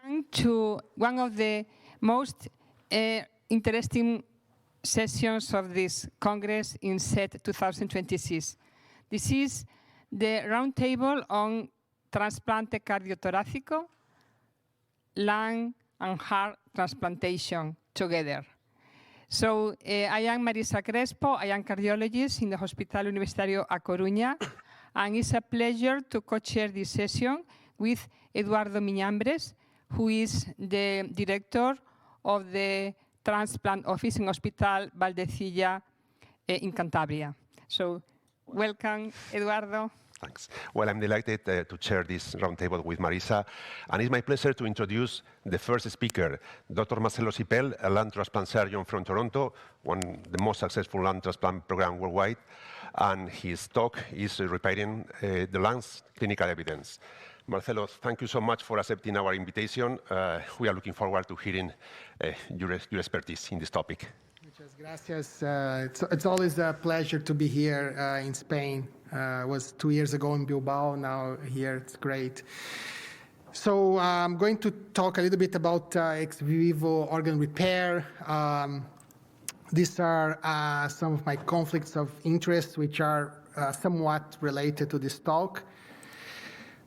To one of the most interesting sessions of this Congress in SET 2026. This is the roundtable on Trasplante cardiotorácico, lung and heart transplantation together. So I am Marisa Crespo. I am cardiologist in the Hospital Universitario a Coruña, and it's a pleasure to co-chair this session with Eduardo Miñambres, who is the director of the transplant office in Hospital Valdecilla in Cantabria. So welcome, Eduardo. Thanks. Well, I'm delighted to chair this roundtable with Marisa, and it's my pleasure to introduce the first speaker, Dr. Marcelo Cipel, a lung transplant surgeon from Toronto, one of the most successful lung transplant program worldwide, and his talk is repairing the lungs clinical evidence. Marcelo, thank you so much for accepting our invitation. We are looking forward to hearing your expertise in this topic. Muchas gracias. It's always a pleasure to be here in Spain. It was 2 years ago in Bilbao, now here, it's great. So I'm going to talk a little bit about ex vivo organ repair. These are some of my conflicts of interest, which are somewhat related to this talk.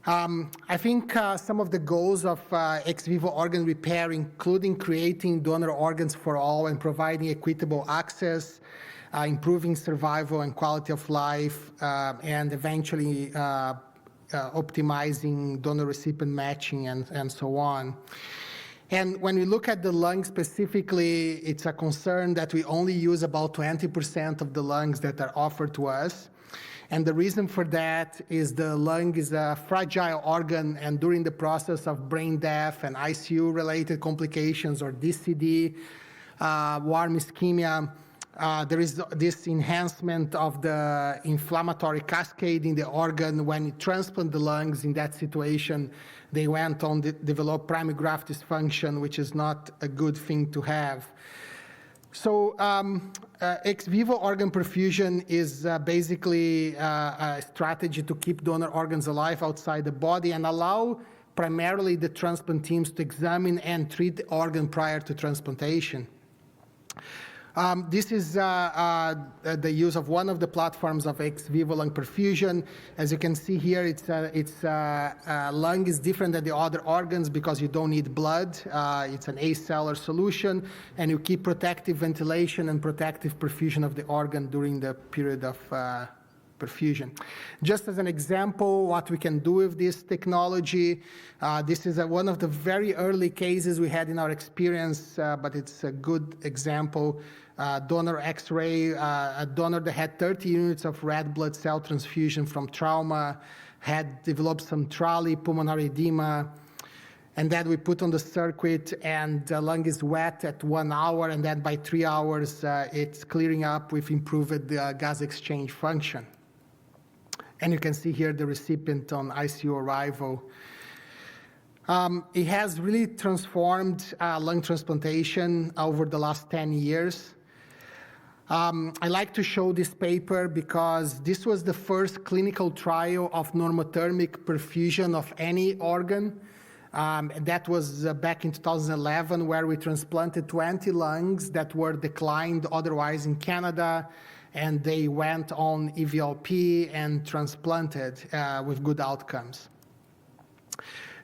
I think some of the goals of ex vivo organ repair, including creating donor organs for all and providing equitable access, improving survival and quality of life, and eventually optimizing donor-recipient matching and so on. And when we look at the lung specifically, it's a concern that we only use about 20% of the lungs that are offered to us. And the reason for that is the lung is a fragile organ, and during the process of brain death and ICU-related complications or DCD, warm ischemia, there is this enhancement of the inflammatory cascade in the organ. When you transplant the lungs in that situation, they went on to develop primary graft dysfunction, which is not a good thing to have. So ex vivo organ perfusion is basically a strategy to keep donor organs alive outside the body and allow primarily the transplant teams to examine and treat the organ prior to transplantation. This is the use of one of the platforms of ex vivo lung perfusion. As you can see here, lung is different than the other organs because you don't need blood. It's an acellular solution, and you keep protective ventilation and protective perfusion of the organ during the period of perfusion. Just as an example, what we can do with this technology, this is one of the very early cases we had in our experience, but it's a good example. Donor X-ray, a donor that had 30 units of red blood cell transfusion from trauma, had developed some TRALI, pulmonary edema, and then we put on the circuit, and the lung is wet at 1 hour, and then by 3 hours, it's clearing up with improved gas exchange function. And you can see here the recipient on ICU arrival. It has really transformed lung transplantation over the last 10 years. I like to show this paper because this was the first clinical trial of normothermic perfusion of any organ. That was back in 2011, where we transplanted 20 lungs that were declined otherwise in Canada, and they went on EVLP and transplanted with good outcomes.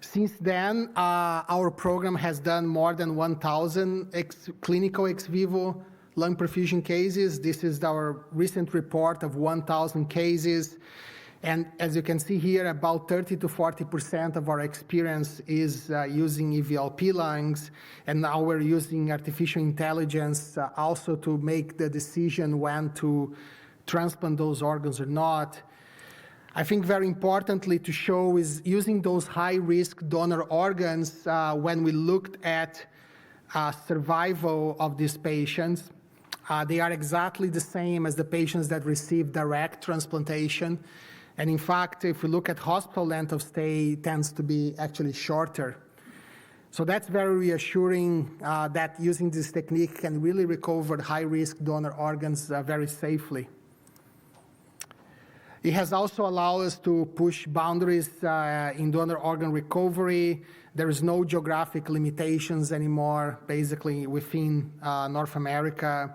Since then, our program has done more than 1,000 clinical ex vivo lung perfusion cases. This is our recent report of 1,000 cases. And as you can see here, about 30 to 40% of our experience is using EVLP lungs. And now we're using artificial intelligence also to make the decision when to transplant those organs or not. I think very importantly to show is using those high-risk donor organs when we looked at survival of these patients. They are exactly the same as the patients that receive direct transplantation. And in fact, if we look at hospital length of stay, it tends to be actually shorter. So that's very reassuring that using this technique can really recover high-risk donor organs very safely. It has also allowed us to push boundaries in donor organ recovery. There is no geographic limitations anymore, basically within North America.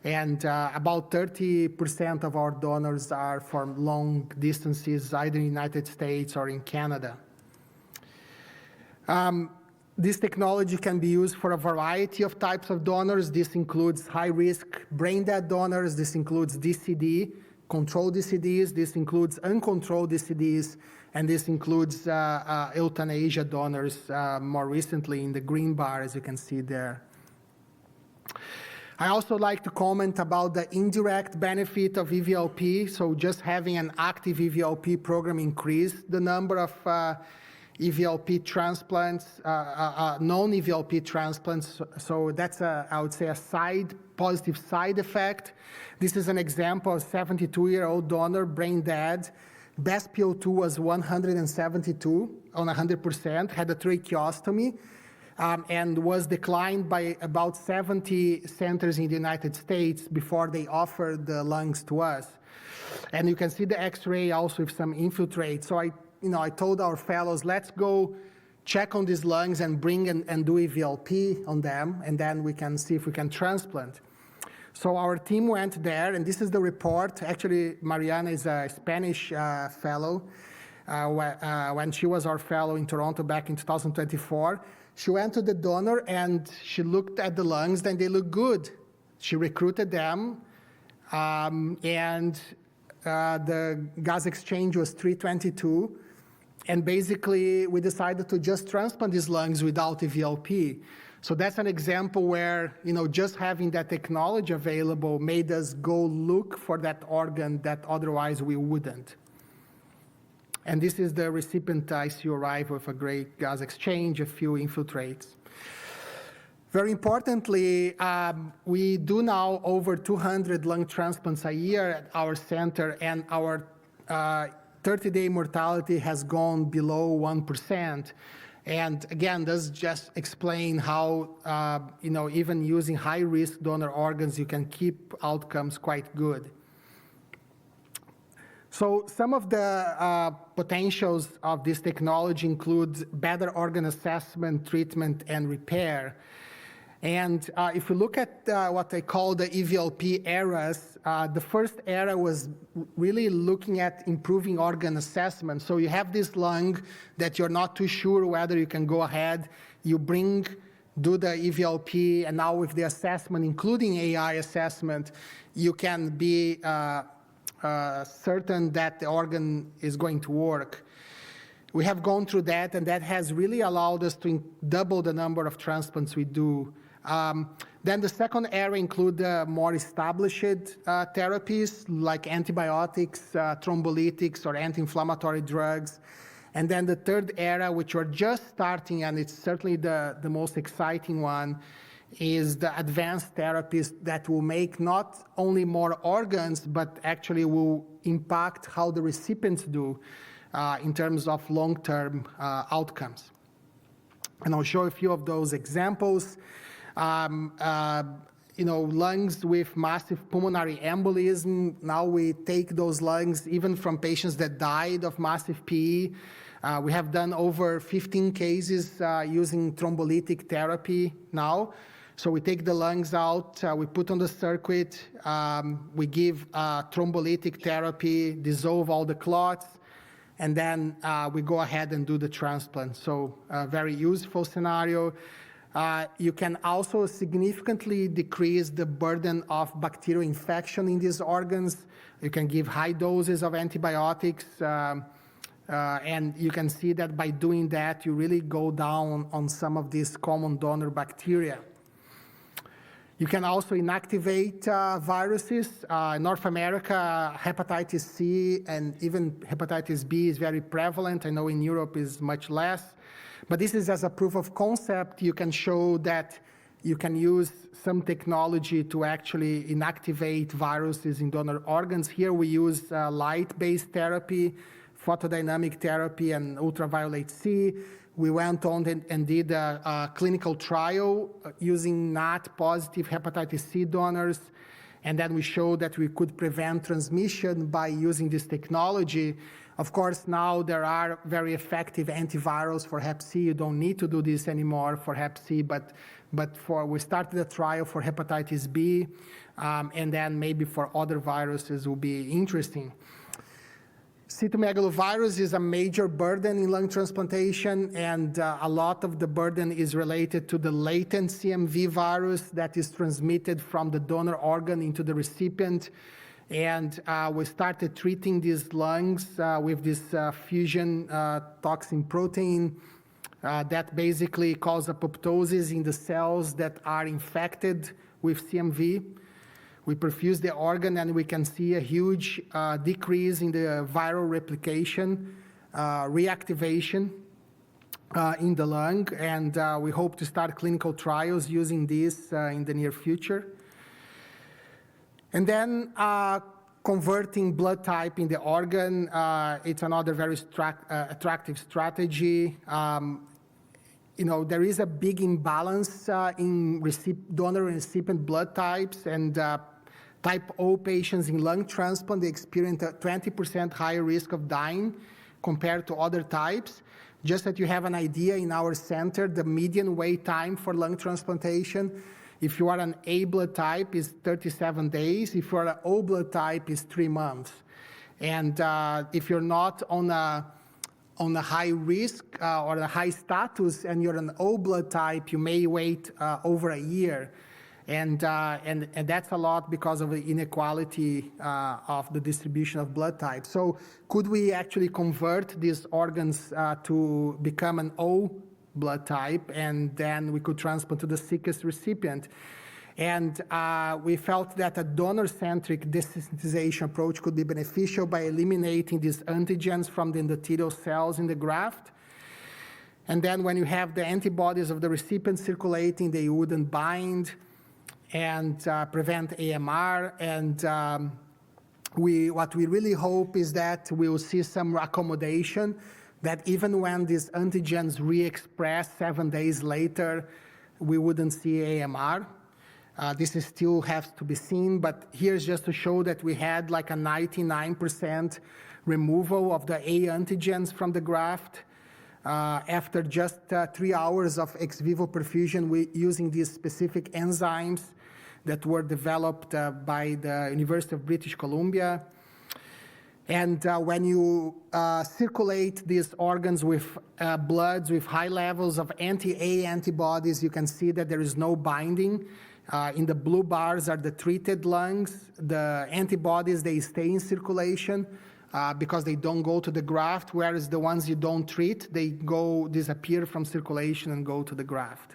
And about 30% of our donors are from long distances, either in the United States or in Canada. This technology can be used for a variety of types of donors. This includes high-risk brain-dead donors. This includes DCD, controlled DCDs. This includes uncontrolled DCDs. And this includes euthanasia donors more recently in the green bar, as you can see there. I also like to comment about the indirect benefit of EVLP. So just having an active EVLP program increased the number of EVLP transplants, non-EVLP transplants. So that's, I would say, a positive side effect. This is an example of a 72-year-old donor, brain dead. Best PO2 was 172 on 100%, had a tracheostomy, and was declined by about 70 centers in the United States before they offered the lungs to us. And you can see the X-ray also with some infiltrate. So I told our fellows, let's go check on these lungs and bring and do EVLP on them, and then we can see if we can transplant. So our team went there, and this is the report. Actually, Mariana is a Spanish fellow. When she was our fellow in Toronto back in 2024, she went to the donor and she looked at the lungs, and they look good. She recruited them, and the gas exchange was 322. And basically, we decided to just transplant these lungs without EVLP. So that's an example where, just having that technology available made us go look for that organ that otherwise we wouldn't. And this is the recipient ICU arrival with a great gas exchange, a few infiltrates. Very importantly, we do now over 200 lung transplants a year at our center, and our 30-day mortality has gone below 1%. And again, this just explain how, even using high-risk donor organs, you can keep outcomes quite good. So some of the potentials of this technology include better organ assessment, treatment, and repair. And if you look at what they call the EVLP eras, the first era was really looking at improving organ assessment. So you have this lung that you're not too sure whether you can go ahead. You do the EVLP, and now with the assessment, including AI assessment, you can be certain that the organ is going to work. We have gone through that, and that has really allowed us to double the number of transplants we do. Then the second era include more established therapies like antibiotics, thrombolytics, or anti-inflammatory drugs. And then the third era, which we're just starting, and it's certainly the most exciting one, is the advanced therapies that will make not only more organs, but actually will impact how the recipients do in terms of long-term outcomes. And I'll show a few of those examples. Lungs with massive pulmonary embolism. Now we take those lungs even from patients that died of massive PE. We have done over 15 cases using thrombolytic therapy now. So we take the lungs out, we put on the circuit, we give thrombolytic therapy, dissolve all the clots, and then we go ahead and do the transplant. So a very useful scenario. You can also significantly decrease the burden of bacterial infection in these organs. You can give high doses of antibiotics, and you can see that by doing that, you really go down on some of these common donor bacteria. You can also inactivate viruses. In North America, hepatitis C and even hepatitis B is very prevalent. I know in Europe is much less. But this is as a proof of concept. You can show that you can use some technology to actually inactivate viruses in donor organs. Here we use light-based therapy, photodynamic therapy, and ultraviolet C. We went on and did a clinical trial using not positive hepatitis C donors. And then we showed that we could prevent transmission by using this technology. Of course, now there are very effective antivirals for Hep C. You don't need to do this anymore for Hep C, but we started a trial for hepatitis B, and then maybe for other viruses will be interesting. Cytomegalovirus is a major burden in lung transplantation, and a lot of the burden is related to the latent CMV virus that is transmitted from the donor organ into the recipient. And we started treating these lungs with this fusion toxin protein that basically causes apoptosis in the cells that are infected with CMV. We perfuse the organ, and we can see a huge decrease in the viral replication, reactivation in the lung, and we hope to start clinical trials using this in the near future. And then converting blood type in the organ, it's another very attractive strategy. There is a big imbalance in donor and recipient blood types, and type O patients in lung transplant, they experience a 20% higher risk of dying compared to other types. Just that you have an idea, in our center, the median wait time for lung transplantation, if you are an A blood type, is 37 days. If you are an O blood type, is 3 months. And if you're not on a high risk or a high status, and you're an O blood type, you may wait over a year. And that's a lot because of the inequality of the distribution of blood types. So could we actually convert these organs to become an O blood type, and then we could transplant to the sickest recipient? And we felt that a donor-centric desensitization approach could be beneficial by eliminating these antigens from the endothelial cells in the graft. And then when you have the antibodies of the recipient circulating, they wouldn't bind and prevent AMR. And what we really hope is that we will see some accommodation, that even when these antigens re-express 7 days later, we wouldn't see AMR. This is still has to be seen, but here's just to show that we had like a 99% removal of the A antigens from the graft after just 3 hours of ex vivo perfusion using these specific enzymes that were developed by the University of British Columbia. And when you circulate these organs with bloods with high levels of anti-A antibodies, you can see that there is no binding. In the blue bars are the treated lungs. The antibodies, they stay in circulation because they don't go to the graft, whereas the ones you don't treat, they disappear from circulation and go to the graft.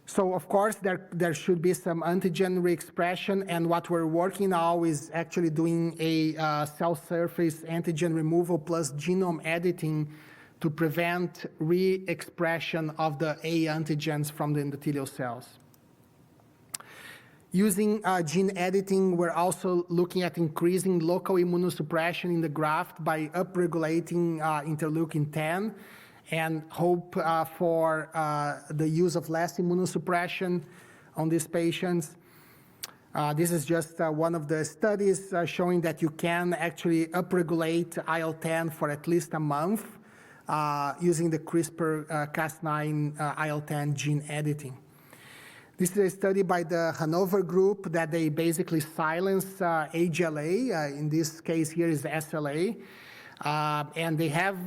So of course, there should be some antigen re-expression, and what we're working now is actually doing a cell surface antigen removal plus genome editing to prevent re-expression of the A antigens from the endothelial cells. Using gene editing, we're also looking at increasing local immunosuppression in the graft by upregulating interleukin-10, and hope for the use of less immunosuppression on these patients. This is just one of the studies showing that you can actually upregulate IL-10 for at least a month using the CRISPR-Cas9 IL-10 gene editing. This is a study by the Hanover group that they basically silence HLA. In this case here is SLA. And they have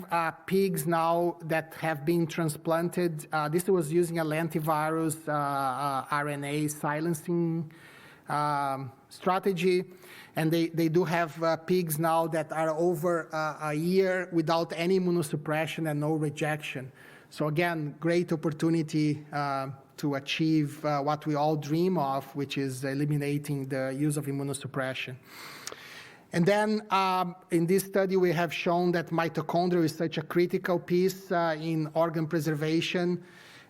pigs now that have been transplanted. This was using a lentivirus RNA silencing strategy. And they do have pigs now that are over a year without any immunosuppression and no rejection. So again, great opportunity to achieve what we all dream of, which is eliminating the use of immunosuppression. And then in this study, we have shown that mitochondria is such a critical piece in organ preservation.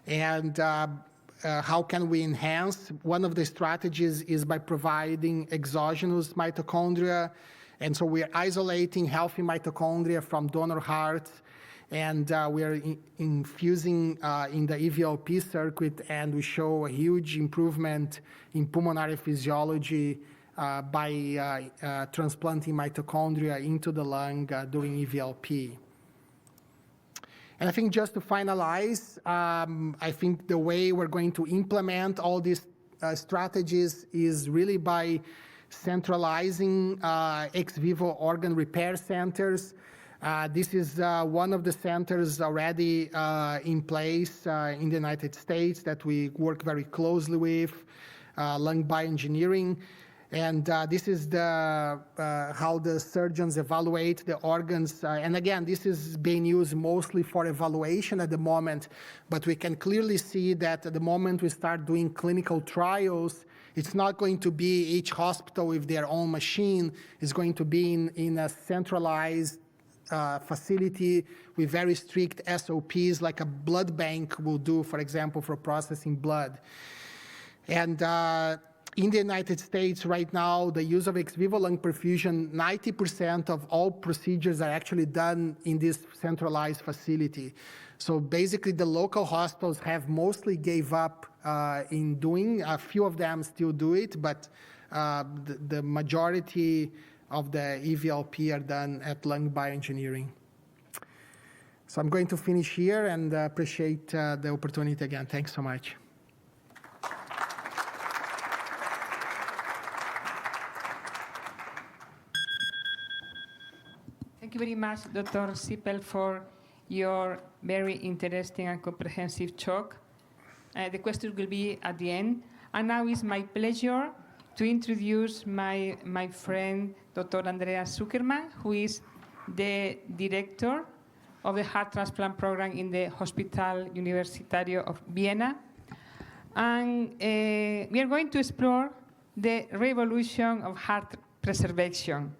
And how can we enhance? One of the strategies is by providing exogenous mitochondria. And so we're isolating healthy mitochondria from donor hearts. And we are infusing in the EVLP circuit, and we show a huge improvement in pulmonary physiology by transplanting mitochondria into the lung during EVLP. And I think just to finalize, I think the way we're going to implement all these strategies is really by centralizing ex vivo organ repair centers. This is one of the centers already in place in the United States that we work very closely with, lung bioengineering. And this is how the surgeons evaluate the organs. And again, this is being used mostly for evaluation at the moment, but we can clearly see that at the moment we start doing clinical trials, it's not going to be each hospital with their own machine. It's going to be in a centralized facility with very strict SOPs, like a blood bank will do, for example, for processing blood. And in the United States right now, the use of ex vivo lung perfusion, 90% of all procedures are actually done in this centralized facility. So basically, the local hospitals have mostly gave up in doing. A few of them still do it, but the majority of the EVLP are done at lung bioengineering. So I'm going to finish here and appreciate the opportunity again. Thanks so much. Thank you very much, Dr. Sipel, for your very interesting and comprehensive talk. The questions will be at the end. And now it's my pleasure to introduce my friend, Dr. Andreas Zuckermann, who is the director of the heart transplant program in the Hospital Universitario of Vienna. And we are going to explore the revolution of heart preservation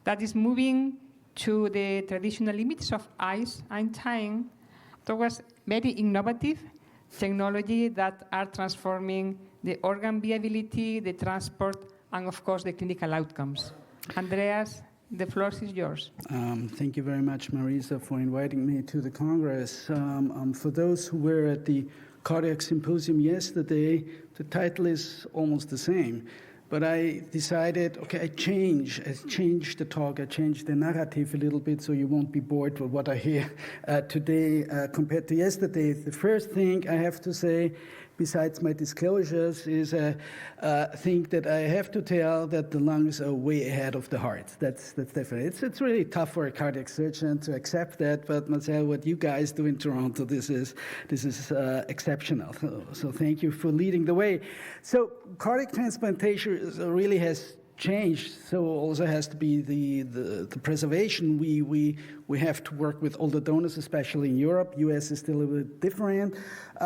that is moving to the traditional limits of ice and time towards very innovative technology that are transforming the organ viability, the transport, and of course the clinical outcomes. Andreas, the floor is yours. Thank you very much, Marisa, for inviting me to the Congress. For those who were at the Cardiac Symposium yesterday, the title is almost the same. But I decided, okay, I changed the talk, I changed the narrative a little bit so you won't be bored with what I hear today compared to yesterday. The first thing I have to say, besides my disclosures, is I think that I have to tell that the lungs are way ahead of the heart. That's definitely. It's really tough for a cardiac surgeon to accept that, but Marcel, what you guys do in Toronto, this is exceptional. So thank you for leading the way. So cardiac transplantation really has changed, so also has to be the preservation. We have to work with all the donors, especially in Europe. US is still a bit different.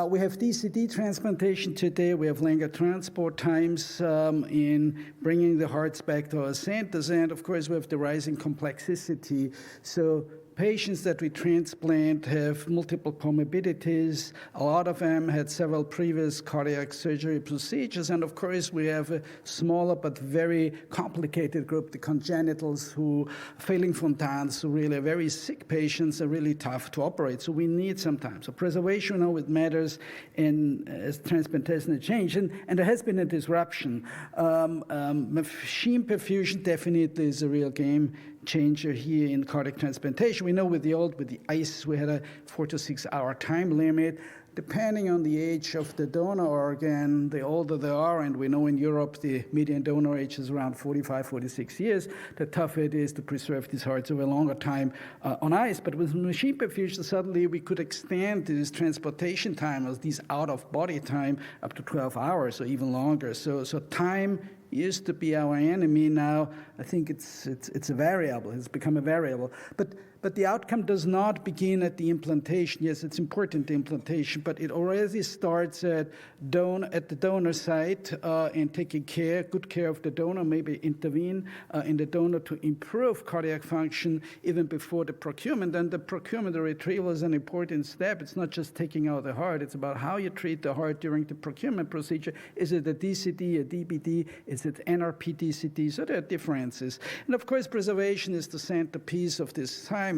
We have DCD transplantation today. We have longer transport times in bringing the hearts back to our centers, and of course we have the rising complexity. So patients that we transplant have multiple comorbidities. A lot of them had several previous cardiac surgery procedures. And of course, we have a smaller but very complicated group, the congenitals who failing fontanes, who really are very sick patients, are really tough to operate. So we need some time. So preservation, it matters in transplantation change. And there has been a disruption. Machine perfusion definitely is a real game changer here in cardiac transplantation. We know with the ice, we had a 4 to 6 hour time limit. Depending on the age of the donor organ, the older they are, and we know in Europe the median donor age is around 45, 46 years, the tougher it is to preserve these hearts over a longer time on ice. But with machine perfusion, suddenly we could extend this transportation time, or these out-of-body time, up to 12 hours or even longer. So time used to be our enemy. Now I think it's a variable. It's become a variable. But the outcome does not begin at the implantation. Yes, it's important, the implantation, but it already starts at the donor site and taking good care of the donor, maybe intervene in the donor to improve cardiac function even before the procurement. And the procurement, the retrieval, is an important step. It's not just taking out the heart. It's about how you treat the heart during the procurement procedure. Is it a DCD, a DBD? Is it NRP DCD? So there are differences. And of course, preservation is the centerpiece of this time.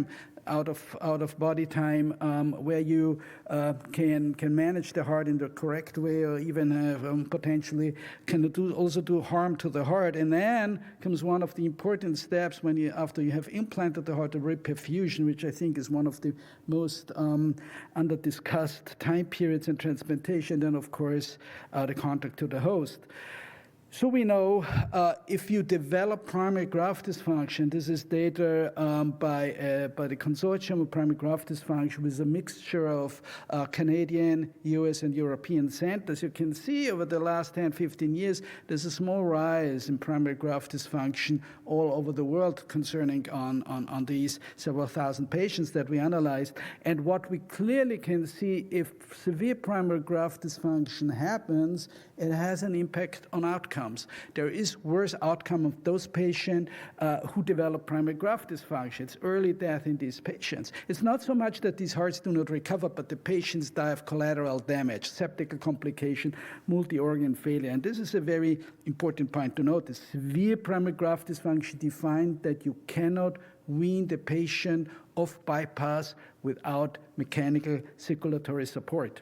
out of body time, where you can manage the heart in the correct way, or even have, potentially can also do harm to the heart. And then comes one of the important steps after you have implanted the heart, the reperfusion, which I think is one of the most under-discussed time periods in transplantation. Then, of course, the contact to the host. So we know if you develop primary graft dysfunction, this is data by the Consortium of Primary Graft Dysfunction with a mixture of Canadian, US, and European centers. You can see over the last 10, 15 years, there's a small rise in primary graft dysfunction all over the world concerning on these several thousand patients that we analyzed. And what we clearly can see, if severe primary graft dysfunction happens, it has an impact on outcomes. There is worse outcome of those patients who develop primary graft dysfunction. It's early death in these patients. It's not so much that these hearts do not recover, but the patients die of collateral damage, septic complication, multi-organ failure. And this is a very important point to note. The severe primary graft dysfunction defined that you cannot wean the patient off bypass without mechanical circulatory support.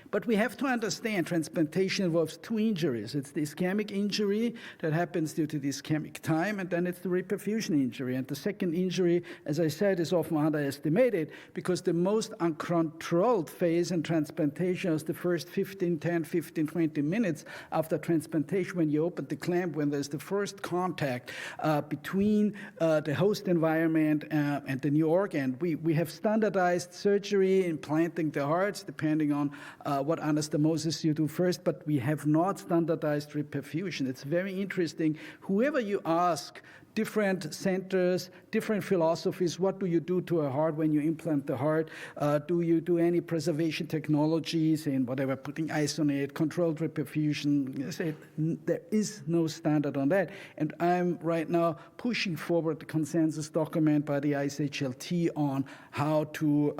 But we have to understand transplantation involves two injuries. It's the ischemic injury that happens due to the ischemic time, and then it's the reperfusion injury. And the second injury, as I said, is often underestimated because the most uncontrolled phase in transplantation is the first 10, 15, 20 minutes after transplantation, when you open the clamp, when there's the first contact between the host environment and the new organ. We have standardized surgery, implanting the hearts, depending on what anastomosis you do first, but we have not standardized reperfusion. It's very interesting. Whoever you ask, different centers, different philosophies, what do you do to a heart when you implant the heart? Do you do any preservation technologies and whatever, putting ice on it, controlled reperfusion? There is no standard on that. And I'm right now pushing forward the consensus document by the ISHLT on how to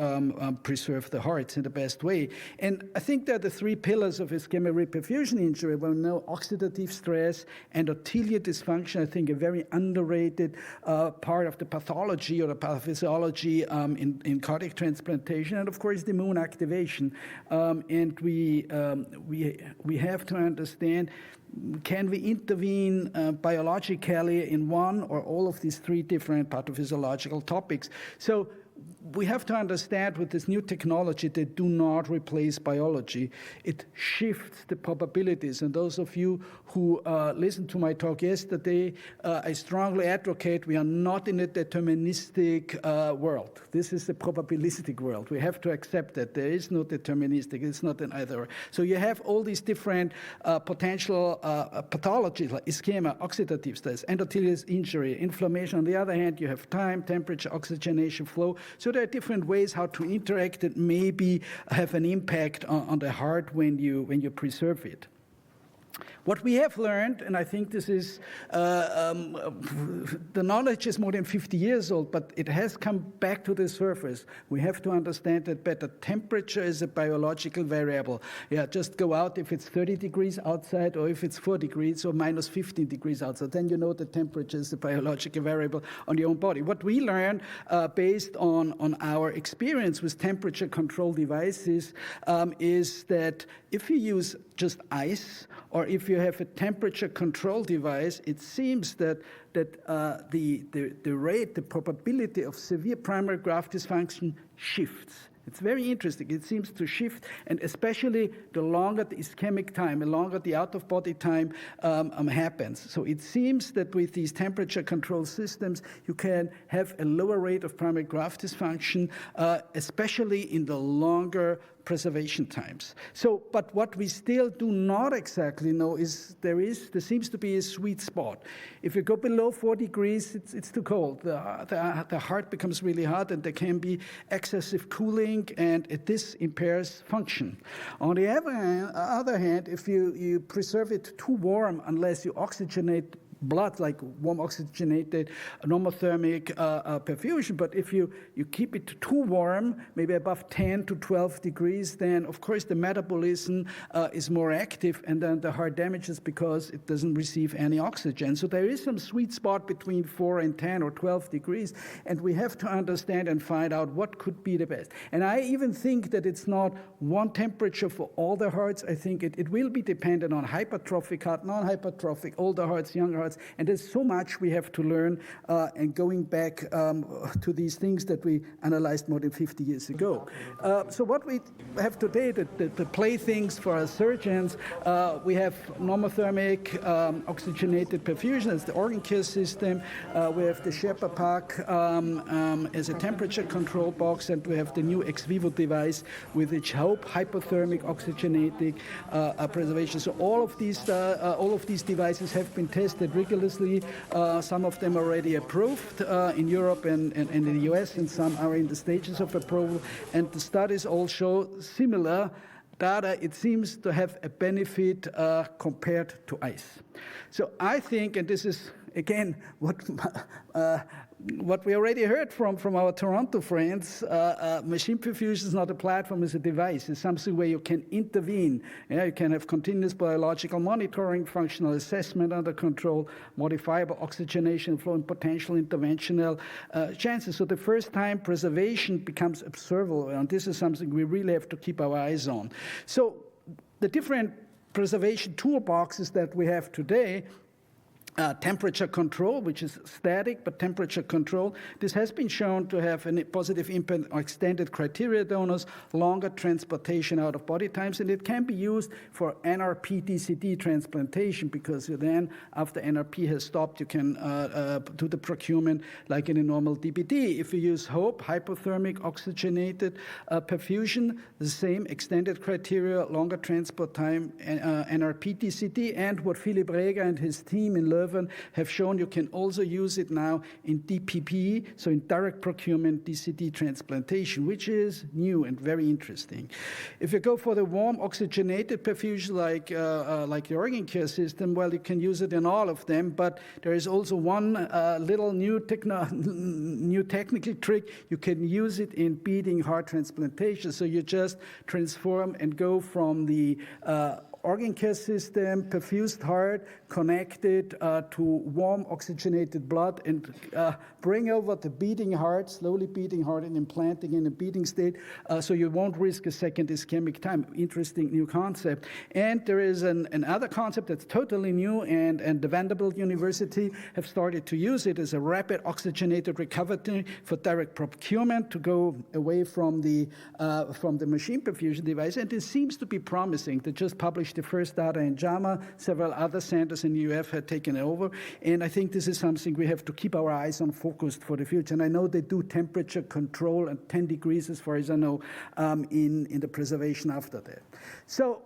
preserve the hearts in the best way. And I think that the three pillars of ischemic reperfusion injury, well, no, oxidative stress, endothelial dysfunction, I think a very underrated part of the pathology or the pathophysiology in cardiac transplantation, and of course the immune activation. And we have to understand, can we intervene biologically in one or all of these three different pathophysiological topics? So we have to understand with this new technology, they do not replace biology. It shifts the probabilities. And those of you who listened to my talk yesterday, I strongly advocate we are not in a deterministic world. This is a probabilistic world. We have to accept that. There is no deterministic. It's not an either. So you have all these different potential pathologies like ischemia, oxidative stress, endothelial injury, inflammation. On the other hand, you have time, temperature, oxygenation, flow. So there are different ways how to interact that maybe have an impact on the heart when you preserve it. What we have learned, and I think this is, the knowledge is more than 50 years old, but it has come back to the surface. We have to understand that better. Temperature is a biological variable. Yeah, just go out if it's 30 degrees outside or if it's 4 degrees or minus 15 degrees outside. Then you know the temperature is a biological variable on your own body. What we learned based on our experience with temperature control devices is that if you use just ice or if you have a temperature control device, it seems that the rate, the probability of severe primary graft dysfunction shifts. It's very interesting. It seems to shift, and especially the longer the ischemic time, the longer the out-of-body time happens. So it seems that with these temperature control systems, you can have a lower rate of primary graft dysfunction, especially in the longer preservation times. So, but what we still do not exactly know is there seems to be a sweet spot. If you go below 4 degrees, it's too cold. The heart becomes really hot, and there can be excessive cooling, and this impairs function. On the other hand, if you preserve it too warm, unless you oxygenate blood, like warm oxygenated normothermic perfusion. But if you keep it too warm, maybe above 10 to 12 degrees, then of course the metabolism is more active, and then the heart damages because it doesn't receive any oxygen. So there is some sweet spot between 4 and 10 or 12 degrees, and we have to understand and find out what could be the best. And I even think that it's not one temperature for all the hearts. I think it will be dependent on hypertrophic heart, non-hypertrophic, older hearts, younger hearts, and there's so much we have to learn, and going back to these things that we analyzed more than 50 years ago. So what we have today, the playthings for our surgeons, we have normothermic oxygenated perfusion as the organ care system. We have the Sherpa Pack as a temperature control box, and we have the new ex vivo device with its HOPE hypothermic oxygenated preservation. So all of these devices have been tested rigorously. Some of them already approved in Europe and in the US, and some are in the stages of approval. And the studies all show similar data. It seems to have a benefit compared to ice. So I think, and this is again what we already heard from our Toronto friends, machine perfusion is not a platform, it's a device. It's something where you can intervene. Yeah, you can have continuous biological monitoring, functional assessment under control, modifiable oxygenation flow, and potential interventional chances. So the first time preservation becomes observable, and this is something we really have to keep our eyes on. So the different preservation toolboxes that we have today, temperature control, which is static, but temperature control. This has been shown to have a positive impact on extended criteria donors, longer transportation out of body times, and it can be used for NRP DCD transplantation, because then after NRP has stopped, you can do the procurement like in a normal DBD. If you use HOPE, hypothermic oxygenated perfusion, the same extended criteria, longer transport time, NRP DCD, and what Philipp Reger and his team in Leuven have shown, you can also use it now in DPP, so in direct procurement DCD transplantation, which is new and very interesting. If you go for the warm oxygenated perfusion like the organ care system, well, you can use it in all of them, but there is also one little new technical trick. You can use it in beating heart transplantation. So you just transform and go from the organ care system, perfused heart, connected to warm oxygenated blood, and bring over the beating heart, slowly beating heart, and implanting in a beating state, so you won't risk a second ischemic time. Interesting new concept. And there is another concept that's totally new, and the Vanderbilt University have started to use it as a rapid oxygenated recovery for direct procurement to go away from the machine perfusion device. And it seems to be promising. They just published the first data in JAMA. Several other centers in the UF had taken it over. And I think this is something we have to keep our eyes on focused for the future. And I know they do temperature control at 10 degrees, as far as I know, in the preservation after that. So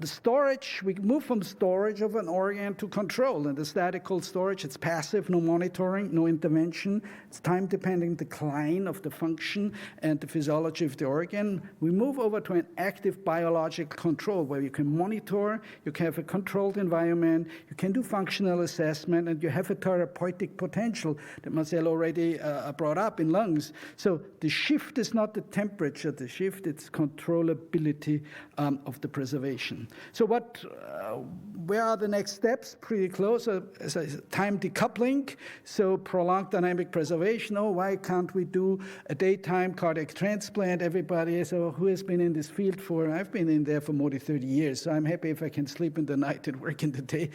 the storage, we move from storage of an organ to control. And the static cold storage, it's passive, no monitoring, no intervention. It's time-dependent decline of the function and the physiology of the organ. We move over to an active biological control where you can monitor, you can have a controlled environment, you can do functional assessment, and you have a therapeutic potential that Marcel already brought up in lungs. So the shift is not the temperature, the shift, it's controllability of the preservation. So where are the next steps? Pretty close. As I said, time decoupling, so prolonged dynamic preservation. Oh, why can't we do a daytime cardiac transplant? Everybody, so who has been in this field for? I've been in there for more than 30 years, so I'm happy if I can sleep in the night and work in the day.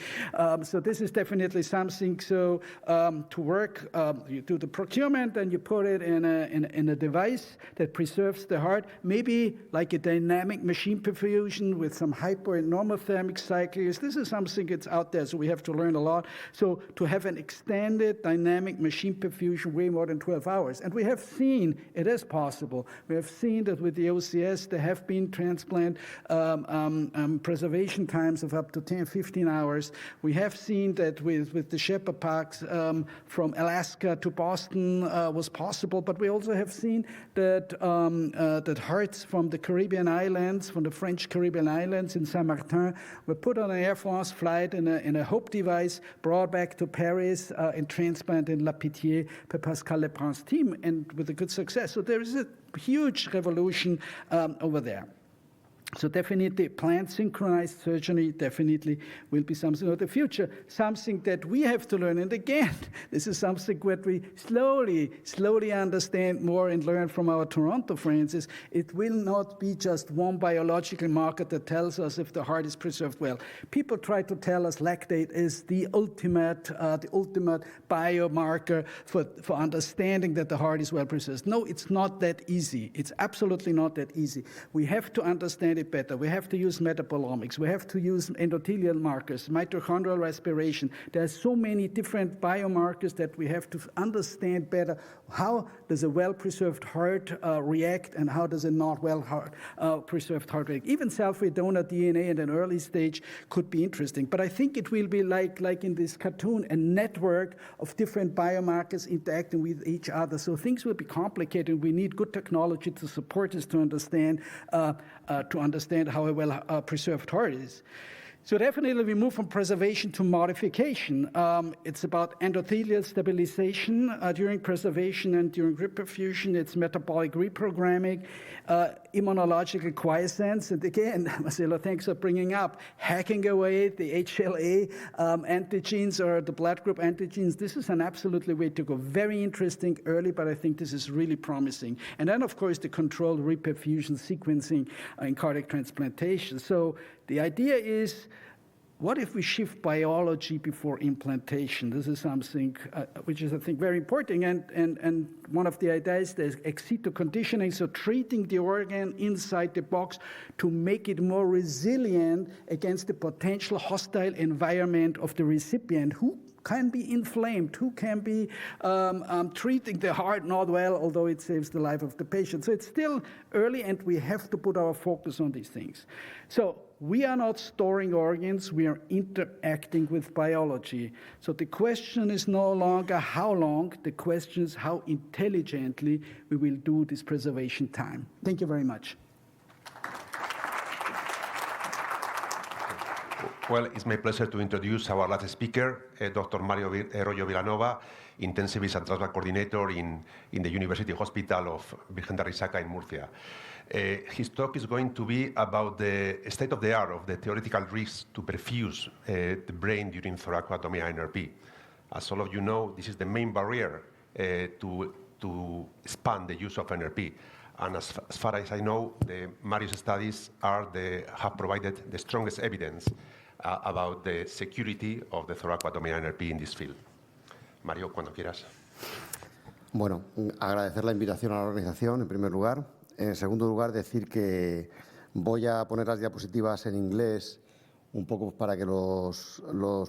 So this is definitely something. So to work, you do the procurement and you put it in a device that preserves the heart, maybe like a dynamic machine perfusion with some hyper and normothermic cycles. This is something that's out there, so we have to learn a lot. So to have an extended dynamic machine perfusion way more than 12 hours. And we have seen it is possible. We have seen that with the OCS, there have been transplant preservation times of up to 10, 15 hours. We have seen that with the Sherpa Packs from Alaska to Boston was possible, but we also have seen that that hearts from the Caribbean islands, from the French Caribbean islands in Saint-Martin, were put on an France flight in a HOPE device, brought back to Paris and transplanted in La Pitié by Pascal Lebrun's team, and with a good success. So there is a huge revolution over there. So definitely planned synchronized surgery definitely will be something of the future, something that we have to learn. And again, this is something that we slowly understand more and learn from our Toronto friends, is it will not be just one biological marker that tells us if the heart is preserved well. People try to tell us lactate is the ultimate biomarker for understanding that the heart is well preserved. No, it's not that easy. It's absolutely not that easy. We have to understand it better. We have to use metabolomics. We have to use endothelial markers, mitochondrial respiration. There are so many different biomarkers that we have to understand better. How does a well-preserved heart react, and how does a not well-preserved heart react? Even cell-free donor DNA at an early stage could be interesting. But I think it will be like in this cartoon, a network of different biomarkers interacting with each other. So things will be complicated. We need good technology to support us to understand how a well-preserved heart is. So definitely we move from preservation to modification. It's about endothelial stabilization during preservation and during reperfusion. It's metabolic reprogramming, immunological quiescence. And again, Marcelo, thanks for bringing up hacking away the HLA antigens or the blood group antigens. This is an absolutely way to go. Very interesting early, but I think this is really promising. And then, of course, the controlled reperfusion sequencing in cardiac transplantation. So the idea is, what if we shift biology before implantation? This is something which is, I think, very important. And one of the ideas is ex situ conditioning, so treating the organ inside the box to make it more resilient against the potential hostile environment of the recipient, who can be inflamed, who can be treating the heart not well, although it saves the life of the patient. So it's still early, and we have to put our focus on these things. So we are not storing organs, we are interacting with biology. So the question is no longer how long, the question is how intelligently we will do this preservation time. Thank you very much. Well, it's my pleasure to introduce our last speaker, Dr. Mario Royo Vilanova, intensivist and transplant coordinator in the University Hospital of Virgen de Risaca in Murcia. His talk is going to be about the state of the art of the theoretical risks to perfuse the brain during thoracotomy and NRP. As all of you know, this is the main barrier to expand the use of NRP. And as far as I know, the Mario's studies have provided the strongest evidence about the security of the thoracotomy and NRP in this field. Mario, cuando quieras. Bueno, agradecer la invitación a la organización, en primer lugar. En segundo lugar, decir que voy a poner las diapositivas en inglés un poco para que los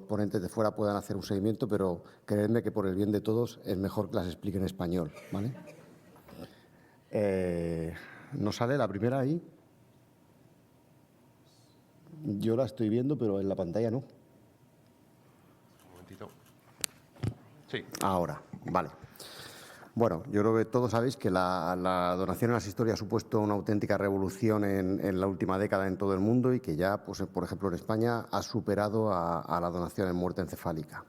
ponentes de fuera puedan hacer un seguimiento, pero creedme que por el bien de todos es mejor que las explique en español, ¿vale? ¿No sale la primera ahí? Yo la estoy viendo, pero en la pantalla no. Un momentito. Sí. Ahora, vale. Bueno, yo creo que todos sabéis que la donación en las historias ha supuesto una auténtica revolución en la última década en todo el mundo y que ya, pues, por ejemplo, en España ha superado a la donación en muerte encefálica.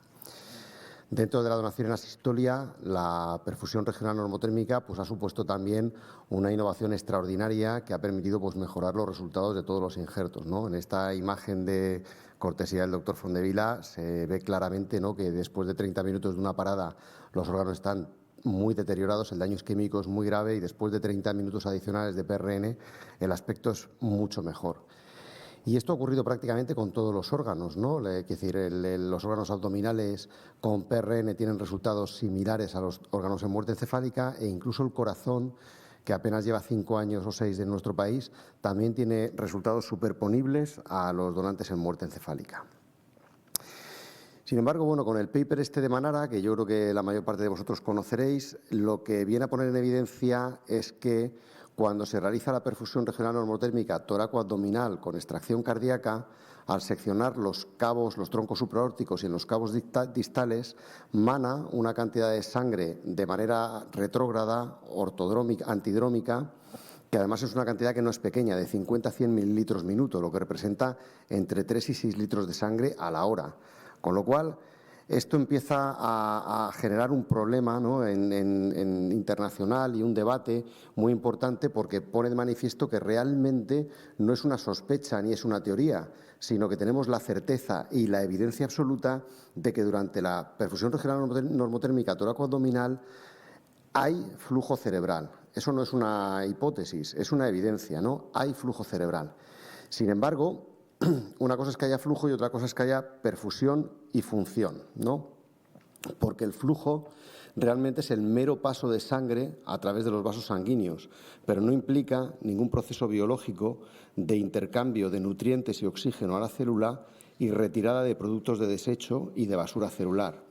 Dentro de la donación en asistolia, la perfusión regional normotérmica pues, ha supuesto también una innovación extraordinaria que ha permitido pues, mejorar los resultados de todos los injertos, ¿no? En esta imagen de cortesía del doctor Fondevila se ve claramente, ¿no?, que después de 30 minutos de una parada los órganos están muy deteriorados, el daño isquémico es muy grave y después de 30 minutos adicionales de PRN el aspecto es mucho mejor. Y esto ha ocurrido prácticamente con todos los órganos, ¿no? Es decir, los órganos abdominales con PRN tienen resultados similares a los órganos en muerte encefálica e incluso el corazón, que apenas lleva 5 años o 6 en nuestro país, también tiene resultados superponibles a los donantes en muerte encefálica. Sin embargo, bueno, con el paper este de Manara, que yo creo que la mayor parte de vosotros conoceréis, lo que viene a poner en evidencia es que cuando se realiza la perfusión regional normotérmica toracoabdominal con extracción cardíaca, al seccionar los cabos, los troncos supraórticos y en los cabos distales, mana una cantidad de sangre de manera retrógrada, antidrómica, que además es una cantidad que no es pequeña, de 50 a 100 mililitros minuto, lo que representa entre 3 y 6 litros de sangre a la hora. Con lo cual, esto empieza a generar un problema, ¿no?, en internacional y un debate muy importante, porque pone de manifiesto que realmente no es una sospecha ni es una teoría, sino que tenemos la certeza y la evidencia absoluta de que durante la perfusión regional normotérmica torácico-abdominal hay flujo cerebral. Eso no es una hipótesis, es una evidencia, ¿no? Hay flujo cerebral. Sin embargo, una cosa es que haya flujo y otra cosa es que haya perfusión y función, ¿no? Porque el flujo realmente es el mero paso de sangre a través de los vasos sanguíneos, pero no implica ningún proceso biológico de intercambio de nutrientes y oxígeno a la célula y retirada de productos de desecho y de basura celular.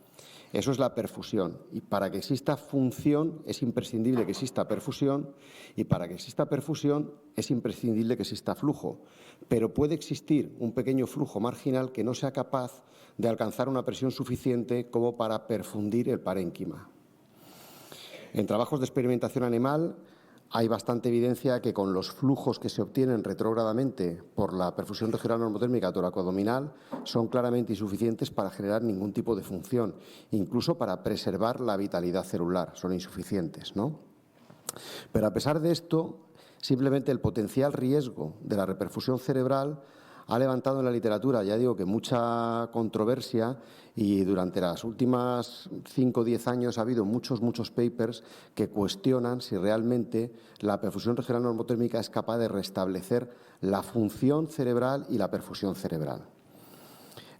Eso es la perfusión, y para que exista función es imprescindible que exista perfusión, y para que exista perfusión es imprescindible que exista flujo, pero puede existir un pequeño flujo marginal que no sea capaz de alcanzar una presión suficiente como para perfundir el parénquima. En trabajos de experimentación animal hay bastante evidencia que con los flujos que se obtienen retrógradamente por la perfusión regional normotérmica toracoabdominal son claramente insuficientes para generar ningún tipo de función, incluso para preservar la vitalidad celular, son insuficientes, ¿no? Pero a pesar de esto, simplemente el potencial riesgo de la reperfusión cerebral ha levantado en la literatura, ya digo que mucha controversia, y durante las últimas 5 o 10 años ha habido muchos papers que cuestionan si realmente la perfusión regional normotérmica es capaz de restablecer la función cerebral y la perfusión cerebral.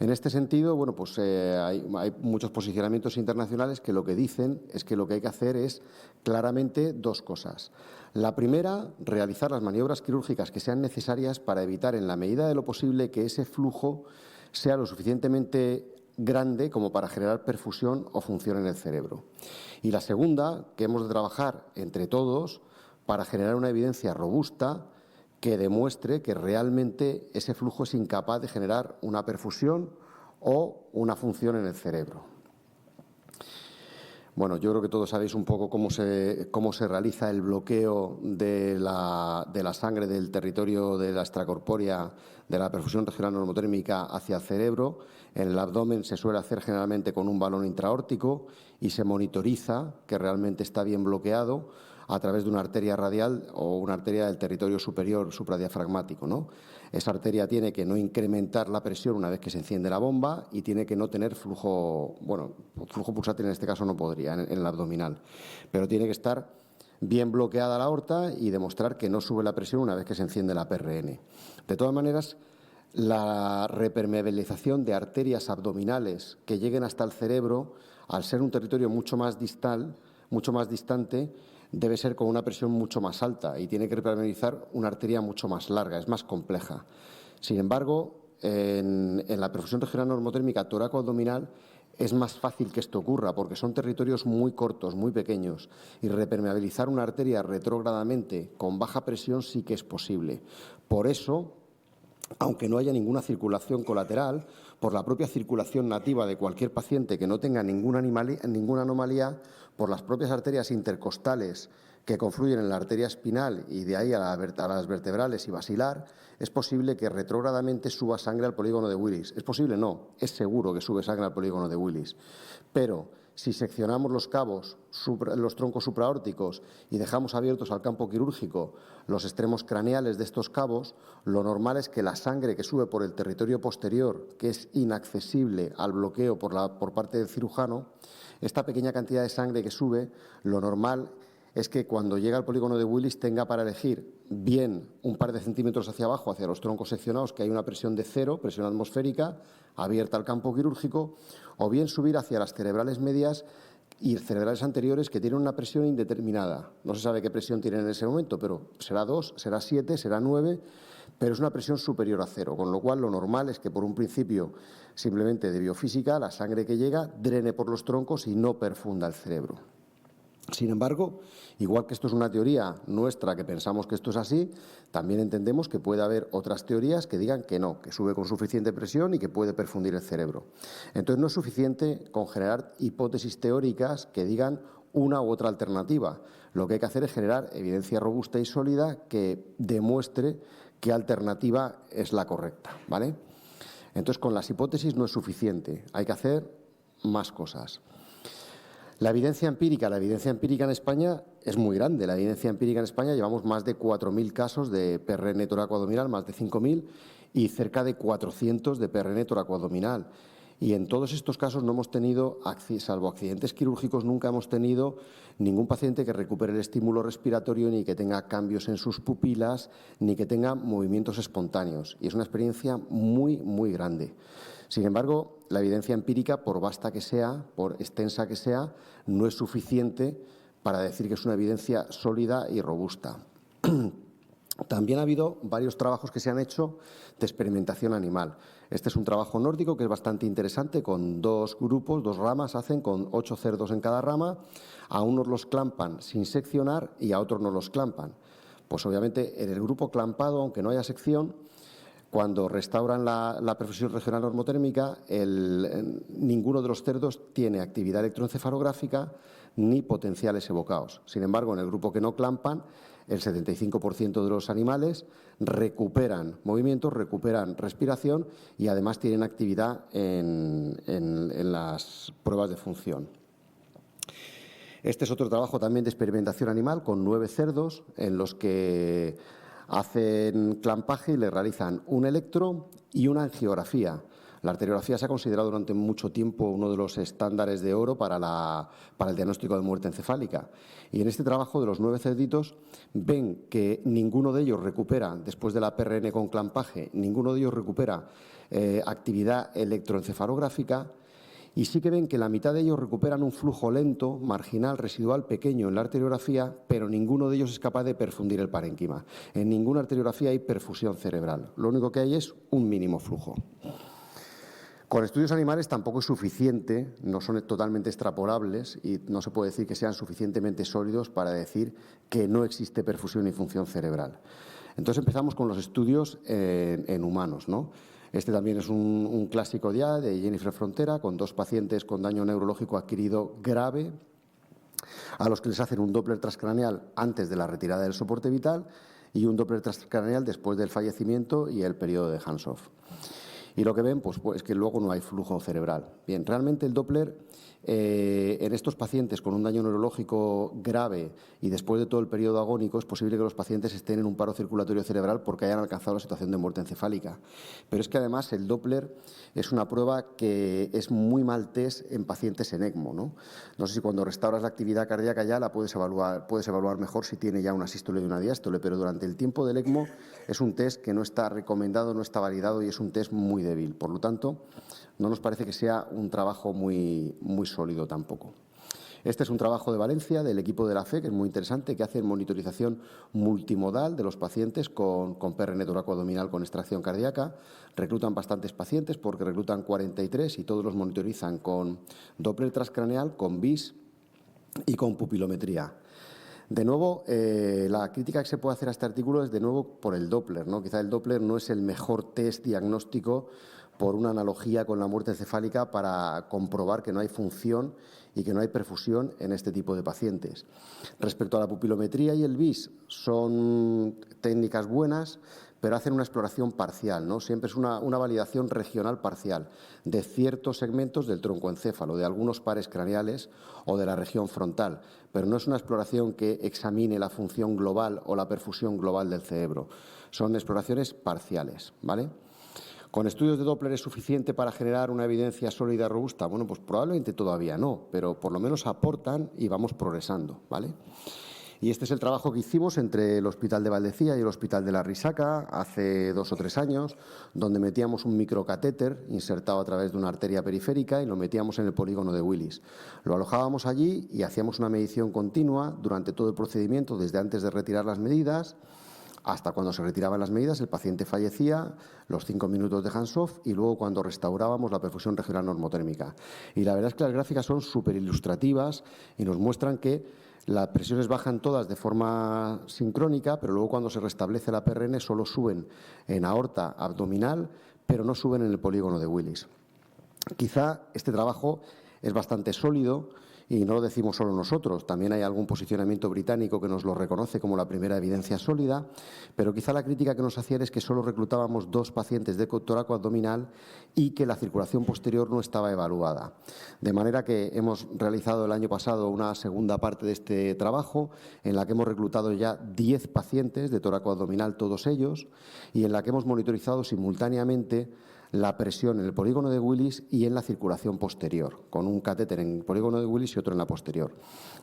En este sentido, bueno, pues hay muchos posicionamientos internacionales que lo que dicen es que lo que hay que hacer es claramente dos cosas. La primera, realizar las maniobras quirúrgicas que sean necesarias para evitar, en la medida de lo posible, que ese flujo sea lo suficientemente grande como para generar perfusión o función en el cerebro. Y la segunda, que hemos de trabajar entre todos para generar una evidencia robusta que demuestre que realmente ese flujo es incapaz de generar una perfusión o una función en el cerebro. Bueno, yo creo que todos sabéis un poco cómo se realiza el bloqueo de la sangre del territorio de la extracorpórea de la perfusión regional normotérmica hacia el cerebro. En el abdomen se suele hacer generalmente con un balón intraórtico y se monitoriza que realmente está bien bloqueado a través de una arteria radial o una arteria del territorio superior supradiafragmático, ¿no? Esa arteria tiene que no incrementar la presión una vez que se enciende la bomba y tiene que no tener flujo, bueno, flujo pulsátil en este caso no podría, en el abdominal, pero tiene que estar bien bloqueada la aorta y demostrar que no sube la presión una vez que se enciende la PRN. De todas maneras, la repermeabilización de arterias abdominales que lleguen hasta el cerebro, al ser un territorio mucho más distal, mucho más distante, debe ser con una presión mucho más alta y tiene que repermeabilizar una arteria mucho más larga, es más compleja. Sin embargo, en la perfusión regional normotérmica torácico-abdominal es más fácil que esto ocurra porque son territorios muy cortos, muy pequeños, y repermeabilizar una arteria retrógradamente con baja presión sí que es posible. Por eso, aunque no haya ninguna circulación colateral, por la propia circulación nativa de cualquier paciente que no tenga ninguna anomalía, por las propias arterias intercostales que confluyen en la arteria espinal y de ahí a las vertebrales y basilar, es posible que retrógradamente suba sangre al polígono de Willis. ¿Es posible? No, es seguro que sube sangre al polígono de Willis. Pero si seccionamos los cabos, los troncos supraórticos y dejamos abiertos al campo quirúrgico los extremos craneales de estos cabos, lo normal es que la sangre que sube por el territorio posterior, que es inaccesible al bloqueo por parte del cirujano, esta pequeña cantidad de sangre que sube, lo normal es que cuando llega al polígono de Willis tenga para elegir bien un par de centímetros hacia abajo, hacia los troncos seccionados, que hay una presión de 0, presión atmosférica, abierta al campo quirúrgico, o bien subir hacia las cerebrales medias y cerebrales anteriores que tienen una presión indeterminada. No se sabe qué presión tienen en ese momento, pero será 2, será 7, será 9, pero es una presión superior a 0, con lo cual lo normal es que por un principio simplemente de biofísica la sangre que llega drene por los troncos y no perfunda el cerebro. Sin embargo, igual que esto es una teoría nuestra que pensamos que esto es así, también entendemos que puede haber otras teorías que digan que no, que sube con suficiente presión y que puede perfundir el cerebro. Entonces no es suficiente con generar hipótesis teóricas que digan una u otra alternativa. Lo que hay que hacer es generar evidencia robusta y sólida que demuestre qué alternativa es la correcta, ¿vale? Entonces, con las hipótesis no es suficiente, hay que hacer más cosas. La evidencia empírica en España es muy grande. La evidencia empírica en España llevamos más de 4.000 casos de PRN toracoabdominal, más de 5.000 y cerca de 400 de PRN toracoabdominal. Y en todos estos casos no hemos tenido, salvo accidentes quirúrgicos, nunca hemos tenido ningún paciente que recupere el estímulo respiratorio, ni que tenga cambios en sus pupilas, ni que tenga movimientos espontáneos. Y es una experiencia muy, muy grande. Sin embargo, la evidencia empírica, por vasta que sea, por extensa que sea, no es suficiente para decir que es una evidencia sólida y robusta. También ha habido varios trabajos que se han hecho de experimentación animal. Este es un trabajo nórdico que es bastante interesante, con 2 grupos, 2 ramas hacen, con 8 cerdos en cada rama. A unos los clampan sin seccionar y a otros no los clampan. Pues obviamente en el grupo clampado, aunque no haya sección, cuando restauran la perfusión regional normotérmica, ninguno de los cerdos tiene actividad electroencefalográfica ni potenciales evocados. Sin embargo, en el grupo que no clampan, el 75% de los animales recuperan movimientos, recuperan respiración y además tienen actividad en las pruebas de función. Este es otro trabajo también de experimentación animal con 9 cerdos en los que hacen clampaje y le realizan un electro y una angiografía. La arteriografía se ha considerado durante mucho tiempo uno de los estándares de oro para el diagnóstico de muerte encefálica. Y en este trabajo de los 9 cerditos ven que ninguno de ellos recupera, después de la PRN con clampaje, ninguno de ellos recupera actividad electroencefalográfica. Y sí que ven que la mitad de ellos recuperan un flujo lento, marginal, residual, pequeño en la arteriografía, pero ninguno de ellos es capaz de perfundir el parénquima. En ninguna arteriografía hay perfusión cerebral. Lo único que hay es un mínimo flujo. Con estudios animales tampoco es suficiente, no son totalmente extrapolables y no se puede decir que sean suficientemente sólidos para decir que no existe perfusión y función cerebral. Entonces empezamos con los estudios en humanos, ¿no? Este también es un clásico ya de Jennifer Frontera, con 2 pacientes con daño neurológico adquirido grave, a los que les hacen un Doppler transcraneal antes de la retirada del soporte vital y un Doppler transcraneal después del fallecimiento y el periodo de hands-off. Y lo que ven pues, es que luego no hay flujo cerebral. Bien, realmente el Doppler en estos pacientes con un daño neurológico grave y después de todo el periodo agónico es posible que los pacientes estén en un paro circulatorio cerebral porque hayan alcanzado la situación de muerte encefálica. Pero es que además el Doppler es una prueba que es muy mal test en pacientes en ECMO, ¿no? No sé si cuando restauras la actividad cardíaca ya la puedes evaluar mejor si tiene ya una sístole y una diástole, pero durante el tiempo del ECMO es un test que no está recomendado, no está validado y es un test muy débil. Por lo tanto, no nos parece que sea un trabajo muy sólido tampoco. Este es un trabajo de Valencia, del equipo de la FE, que es muy interesante, que hace monitorización multimodal de los pacientes con PRN toracoabdominal con extracción cardíaca. Reclutan bastantes pacientes porque reclutan 43 y todos los monitorizan con Doppler transcraneal, con BIS y con pupilometría. De nuevo, la crítica que se puede hacer a este artículo es de nuevo por el Doppler, ¿no? Quizá el Doppler no es el mejor test diagnóstico por una analogía con la muerte encefálica para comprobar que no hay función y que no hay perfusión en este tipo de pacientes. Respecto a la pupilometría y el BIS, son técnicas buenas, pero hacen una exploración parcial, ¿no? Siempre es una validación regional parcial de ciertos segmentos del troncoencéfalo, de algunos pares craneales o de la región frontal, pero no es una exploración que examine la función global o la perfusión global del cerebro. Son exploraciones parciales, ¿vale? ¿Con estudios de Doppler es suficiente para generar una evidencia sólida y robusta? Bueno, pues probablemente todavía no, pero por lo menos aportan y vamos progresando, ¿vale? Y este es el trabajo que hicimos entre el Hospital de Valdecía y el Hospital de la Risaca hace 2 o 3 años, donde metíamos un microcatéter insertado a través de una arteria periférica y lo metíamos en el polígono de Willis. Lo alojábamos allí y hacíamos una medición continua durante todo el procedimiento, desde antes de retirar las medidas hasta cuando se retiraban las medidas, el paciente fallecía, los 5 minutos de hands-off y luego cuando restaurábamos la perfusión regional normotérmica. Y la verdad es que las gráficas son súper ilustrativas y nos muestran que las presiones bajan todas de forma sincrónica, pero luego cuando se restablece la PRN solo suben en aorta abdominal, pero no suben en el polígono de Willis. Quizá este trabajo es bastante sólido Y no lo decimos solo nosotros, también hay algún posicionamiento británico que nos lo reconoce como la primera evidencia sólida, pero quizá la crítica que nos hacían es que solo reclutábamos 2 pacientes de torácico-abdominal y que la circulación posterior no estaba evaluada. De manera que hemos realizado el año pasado una segunda parte de este trabajo en la que hemos reclutado ya 10 pacientes de torácico-abdominal, todos ellos, y en la que hemos monitorizado simultáneamente la presión en el polígono de Willis y en la circulación posterior, con un catéter en el polígono de Willis y otro en la posterior.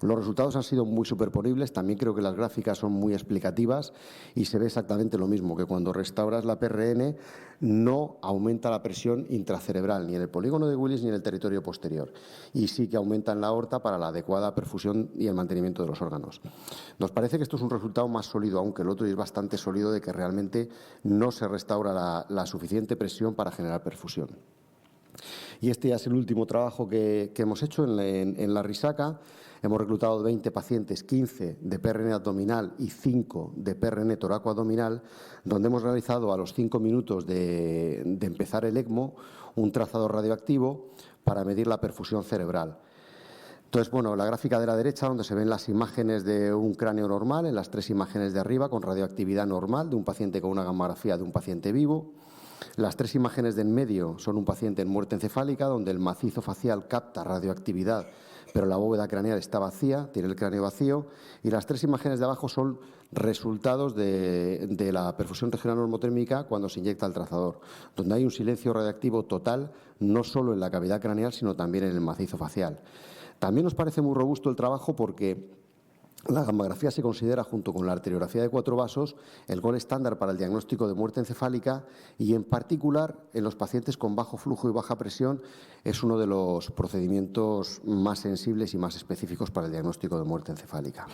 Los resultados han sido muy superponibles, también creo que las gráficas son muy explicativas y se ve exactamente lo mismo, que cuando restauras la PRN no aumenta la presión intracerebral, ni en el polígono de Willis ni en el territorio posterior, y sí que aumenta en la aorta para la adecuada perfusión y el mantenimiento de los órganos. Nos parece que esto es un resultado más sólido, aunque el otro es bastante sólido, de que realmente no se restaura la suficiente presión para generar perfusión. Y este ya es el último trabajo que hemos hecho en la risaca. Hemos reclutado 20 pacientes, 15 de PRN abdominal y 5 de PRN torácico-abdominal, donde hemos realizado a los 5 minutos de empezar el ECMO un trazador radioactivo para medir la perfusión cerebral. Entonces, bueno, la gráfica de la derecha, donde se ven las imágenes de un cráneo normal, en las 3 imágenes de arriba, con radioactividad normal de un paciente con una gamografía de un paciente vivo. Las 3 imágenes de en medio son un paciente en muerte encefálica, donde el macizo facial capta radioactividad, pero la bóveda craneal está vacía, tiene el cráneo vacío. Y las 3 imágenes de abajo son resultados de la perfusión regional normotérmica cuando se inyecta el trazador, donde hay un silencio radioactivo total, no solo en la cavidad craneal, sino también en el macizo facial. También nos parece muy robusto el trabajo porque la gamografía se considera, junto con la arteriografía de 4 vasos, el gol estándar para el diagnóstico de muerte encefálica y, en particular, en los pacientes con bajo flujo y baja presión, es uno de los procedimientos más sensibles y más específicos para el diagnóstico de muerte encefálica.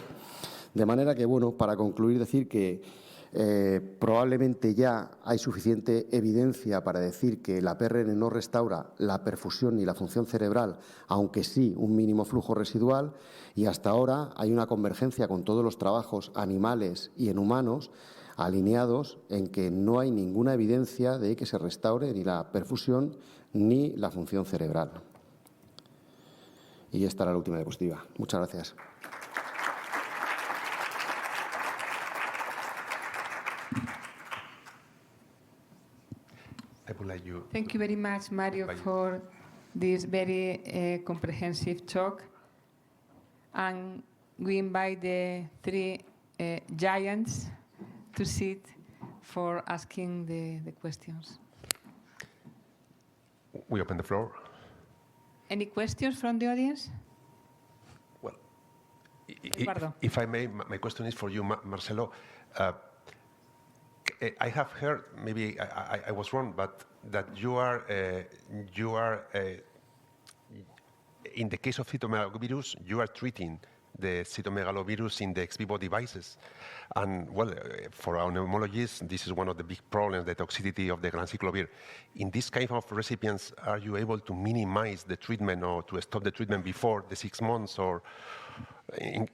De manera que, bueno, para concluir, decir que probablemente ya hay suficiente evidencia para decir que la PRN no restaura la perfusión ni la función cerebral, aunque sí un mínimo flujo residual, y hasta ahora hay una convergencia con todos los trabajos animales y en humanos alineados en que no hay ninguna evidencia de que se restaure ni la perfusión ni la función cerebral. Y esta era la última diapositiva. Muchas gracias. Thank you very much, Mario, for this very comprehensive talk. And we invite the 3 giants to sit for asking the questions. We open the floor. Any questions from the audience? Well, Eduardo. if I may, my question is for you, Marcelo. I have heard, maybe I was wrong, but that you are in the case of cytomegalovirus, you are treating the cytomegalovirus in the ex vivo devices. And, well, for our pneumologists, this is one of the big problems, the toxicity of the granciclovir. In this kind of recipients, are you able to minimize the treatment or to stop the treatment before the 6 months, or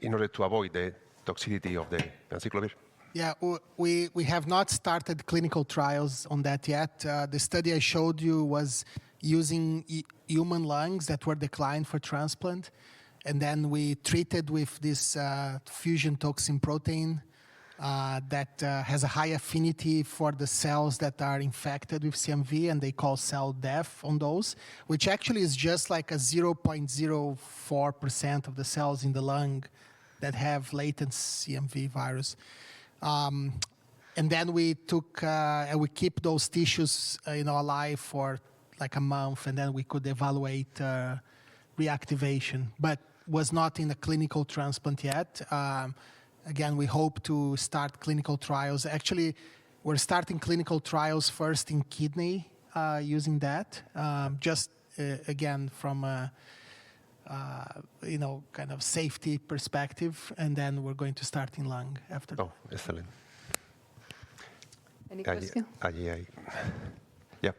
in order to avoid the toxicity of the granciclovir? Yeah, we have not started clinical trials on that yet. The study I showed you was using human lungs that were declined for transplant. And then we treated with this fusion toxin protein that has a high affinity for the cells that are infected with CMV, and they call cell death on those, which actually is just like a 0.04% of the cells in the lung that have latent CMV virus. And then we took and we keep those tissues, alive for like a month, and then we could evaluate reactivation, but was not in a clinical transplant yet. Again, we hope to start clinical trials. Actually, we're starting clinical trials first in kidney using that, just again from a kind of safety perspective, and then we're going to start in lung after. Oh, excellent. Any question? Yeah.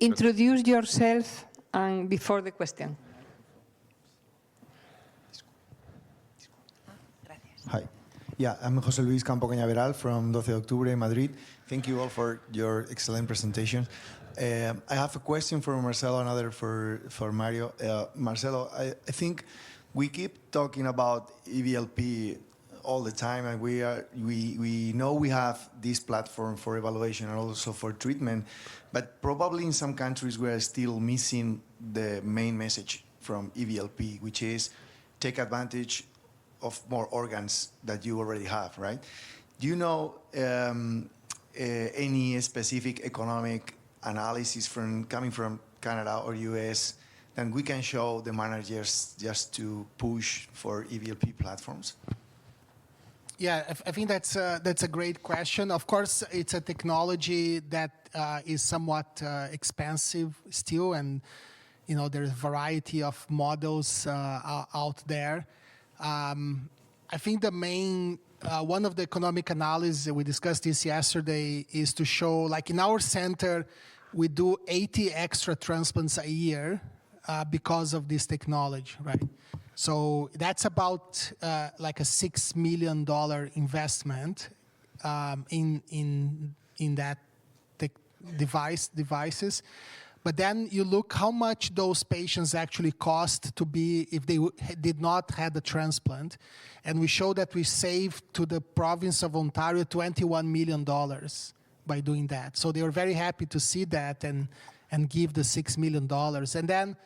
Introduce yourself and before the question. Hi. Yeah, I'm José Luis Campo Cañaveral from 12 de Octubre, Madrid. Thank you all for your excellent presentation. I have a question for Marcelo, another for Mario. Marcelo, I think we keep talking about EVLP all the time, and we know we have this platform for evaluation and also for treatment, but probably in some countries we are still missing the main message from EVLP, which is take advantage of more organs that you already have, right? Do you know any specific economic analysis coming from Canada or US that we can show the managers just to push for EVLP platforms? Yeah, I think that's a great question. Of course, it's a technology that is somewhat expensive still, and there's a variety of models out there. I think the main one of the economic analysis, we discussed this yesterday, is to show, like in our center, we do 80 extra transplants a year because of this technology, right? So that's about like a $6 million investment in that devices. But then you look how much those patients actually cost to be if they did not have the transplant. And we show that we saved to the province of Ontario $21 million by doing that. So they were very happy to see that and give the $6 million. And then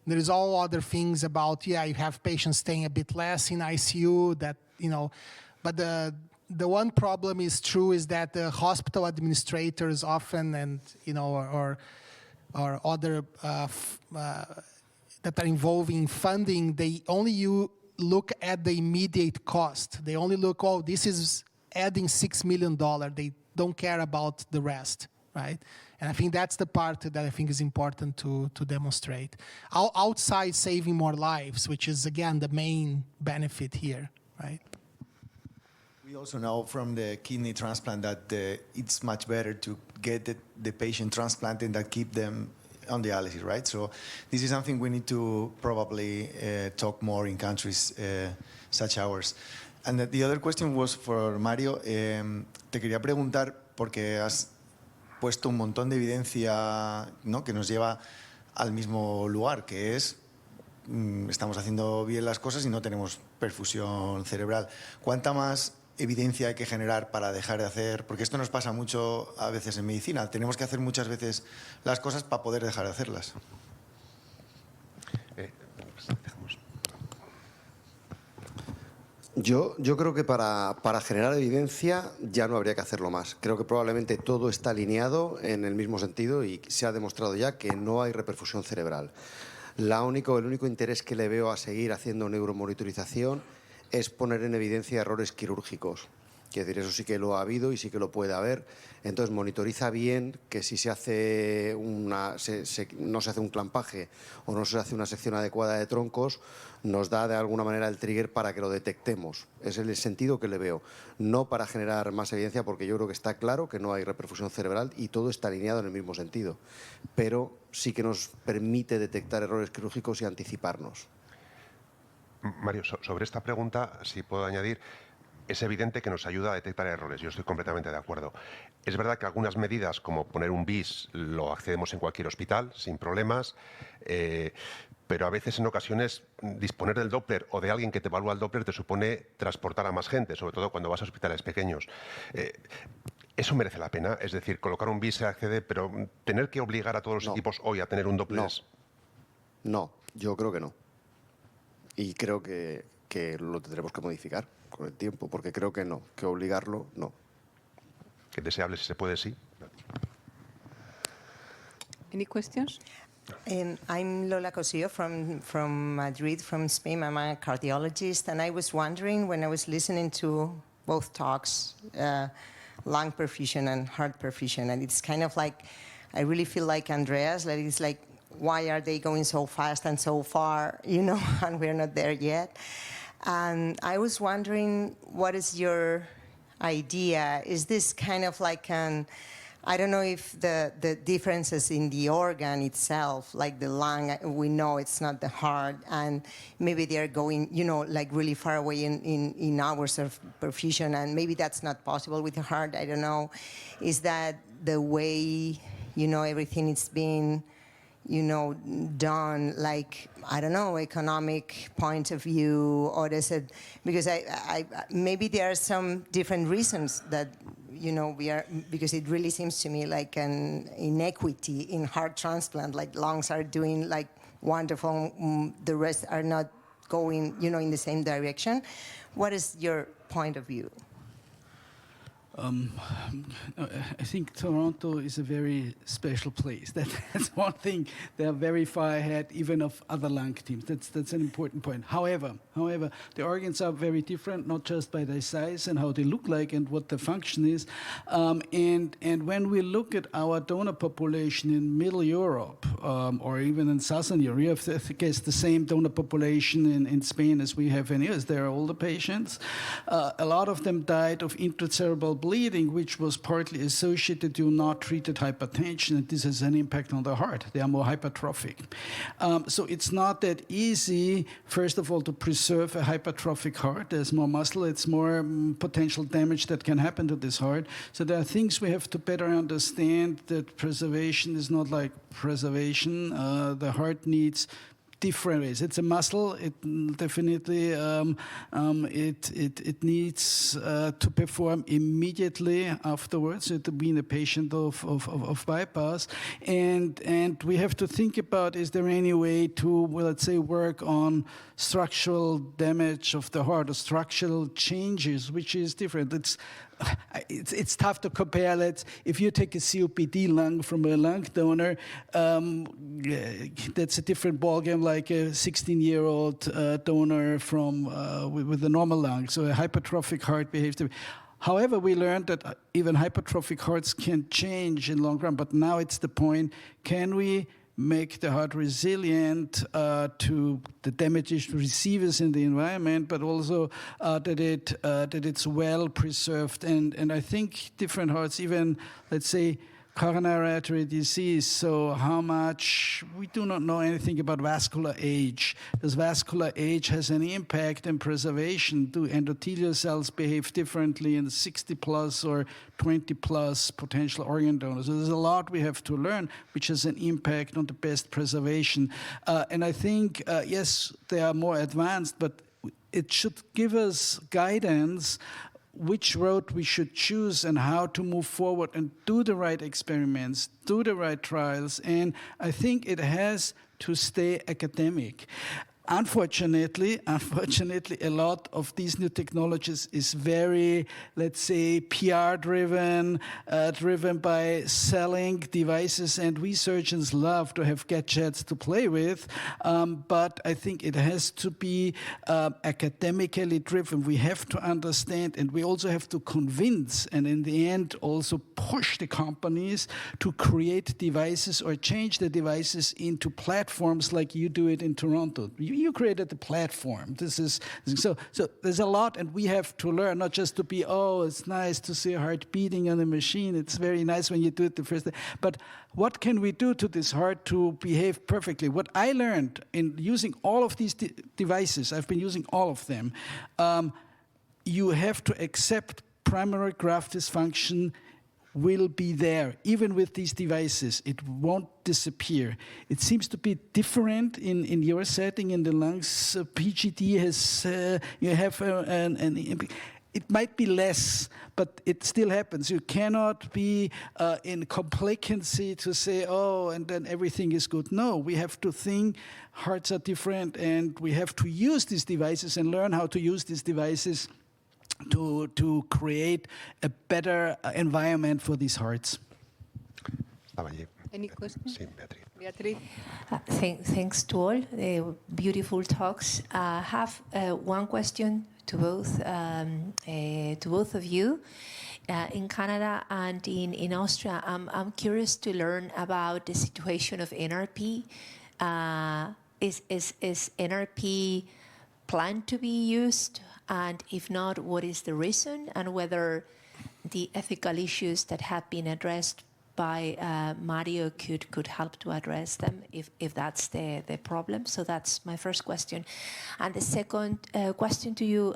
there is all other things about, you have patients staying a bit less in ICU, but the one problem is that the hospital administrators often, and or other that are involved in funding, they only look at the immediate cost. They only look, this is adding $6 million. They don't care about the rest, right? And I think that's the part that I think is important to demonstrate. Outside saving more lives, which is, again, the main benefit here, right? We also know from the kidney transplant that it's much better to get the patient transplanted than keep them on dialysis, right? So this is something we need to probably talk more in countries such ours. And the other question was for Mario. Te quería preguntar, porque has puesto un montón de evidencia, ¿no?, que nos lleva al mismo lugar, que es estamos haciendo bien las cosas y no tenemos perfusión cerebral. ¿Cuánta más evidencia hay que generar para dejar de hacer? Porque esto nos pasa mucho a veces en medicina. Tenemos que hacer muchas veces las cosas para poder dejar de hacerlas. Yo creo que para generar evidencia ya no habría que hacerlo más. Creo que probablemente todo está alineado en el mismo sentido y se ha demostrado ya que no hay reperfusión cerebral. El único interés que le veo a seguir haciendo neuromonitorización es poner en evidencia errores quirúrgicos. Quiero decir, eso sí que lo ha habido y sí que lo puede haber. Entonces, monitoriza bien que si se hace no se hace un clampaje o no se hace una sección adecuada de troncos, nos da de alguna manera el trigger para que lo detectemos. Es el sentido que le veo. No para generar más evidencia, porque yo creo que está claro que no hay reperfusión cerebral y todo está alineado en el mismo sentido. Pero sí que nos permite detectar errores quirúrgicos y anticiparnos. Mario, sobre esta pregunta, si puedo añadir, es evidente que nos ayuda a detectar errores. Yo estoy completamente de acuerdo. Es verdad que algunas medidas, como poner un BIS, lo accedemos en cualquier hospital, sin problemas, pero a veces, en ocasiones, disponer del Doppler o de alguien que te evalúa el Doppler te supone transportar a más gente, sobre todo cuando vas a hospitales pequeños. ¿Eso merece la pena? Es decir, colocar un BIS se accede, pero tener que obligar a todos los equipos hoy a tener un Doppler... No, yo creo que no. Y creo que lo tendremos que modificar con el tiempo, porque creo que no, que obligarlo, no. Que deseable, si se puede, sí. Any questions? I'm Lola Cosillo from Madrid, from Spain. I'm a cardiologist, and I was wondering, when I was listening to both talks, lung perfusion and heart perfusion, and it's kind of like, I really feel like Andreas, like it's like, why are they going so fast and so far, and we're not there yet? And I was wondering, what is your idea? Is this kind of like I don't know if the differences in the organ itself, like the lung, we know it's not the heart, and maybe they're going, like really far away in hours of perfusion, and maybe that's not possible with the heart, I don't know. Is that the way everything is being, done like, I don't know, economic point of view, or is it, because I maybe there are some different reasons that, because it really seems to me like an inequity in heart transplant, like lungs are doing like wonderful, the rest are not going, in the same direction. What is your point of view? I think Toronto is a very special place. That's one thing. They are very far ahead, even of other lung teams. That's an important point. However, the organs are very different, not just by their size and how they look like and what the function is. And when we look at our donor population in Middle Europe, or even in Southern Europe, we have, I guess, the same donor population in Spain as we have in US. There are older patients. A lot of them died of intracerebral bleeding, which was partly associated to not treated hypertension, and this has an impact on the heart. They are more hypertrophic. So it's not that easy, first of all, to preserve a hypertrophic heart. There's more muscle, it's more potential damage that can happen to this heart. So there are things we have to better understand, that preservation is not like preservation. The heart needs different ways. It's a muscle. It definitely it needs to perform immediately afterwards. It being a patient of bypass, and we have to think about: is there any way to, well, let's say, work on structural damage of the heart or structural changes, which is different. It's tough to compare. If you take a COPD lung from a lung donor, that's a different ballgame, like a 16-year-old donor from with a normal lung. So a hypertrophic heart behaves differently. However, we learned that even hypertrophic hearts can change in long run. But now it's the point: can we make the heart resilient to the damage it receives in the environment, but also that it's well preserved. And I think different hearts, even, let's say, coronary artery disease, so how much, we do not know anything about vascular age. Does vascular age has an impact in preservation? Do endothelial cells behave differently in 60 plus or 20 plus potential organ donors? So there's a lot we have to learn, which has an impact on the best preservation. And I think, yes, they are more advanced, but it should give us guidance which road we should choose and how to move forward and do the right experiments, do the right trials. And I think it has to stay academic. Unfortunately, a lot of these new technologies is very, let's say, PR-driven, driven by selling devices, and we surgeons love to have gadgets to play with, but I think it has to be academically driven. We have to understand, and we also have to convince, and in the end also push the companies to create devices or change the devices into platforms like you do it in Toronto. You created the platform. So there's a lot, and we have to learn, not just to be, oh, it's nice to see a heart beating on a machine. It's very nice when you do it the first time. But what can we do to this heart to behave perfectly? What I learned in using all of these devices, I've been using all of them, you have to accept primary graft dysfunction will be there. Even with these devices, it won't disappear. It seems to be different in your setting in the lungs. PGD has, you have it might be less, but it still happens. You cannot be in complacency to say, oh, and then everything is good. No, we have to think hearts are different, and we have to use these devices and learn how to use these devices to create a better environment for these hearts. Any questions? Sí, Beatriz. Thanks to all. Beautiful talks. I have one question to both of you. In Canada and in Austria, I'm curious to learn about the situation of NRP. Is NRP planned to be used? And if not, what is the reason, and whether the ethical issues that have been addressed by Mario could help to address them if that's the problem. So that's my first question. And the second question to you,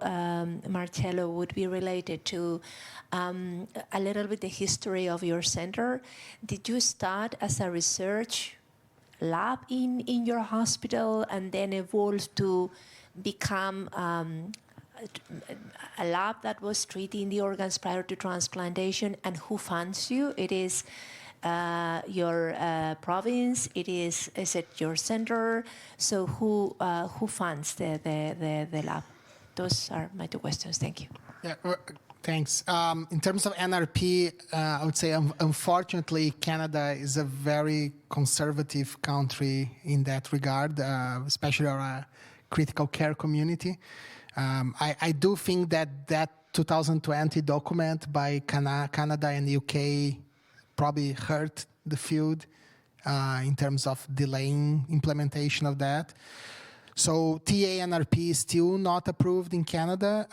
Marcello, would be related to a little bit the history of your center. Did you start as a research lab in your hospital and then evolve to become a lab that was treating the organs prior to transplantation? And who funds you? It is your province? Is it your center? So who funds the lab? Those are my two questions. Thank you. Yeah, thanks. In terms of NRP, I would say unfortunately Canada is a very conservative country in that regard, especially our critical care community. I do think that 2020 document by Canada and UK probably hurt the field in terms of delaying implementation of that. So TA NRP is still not approved in Canada.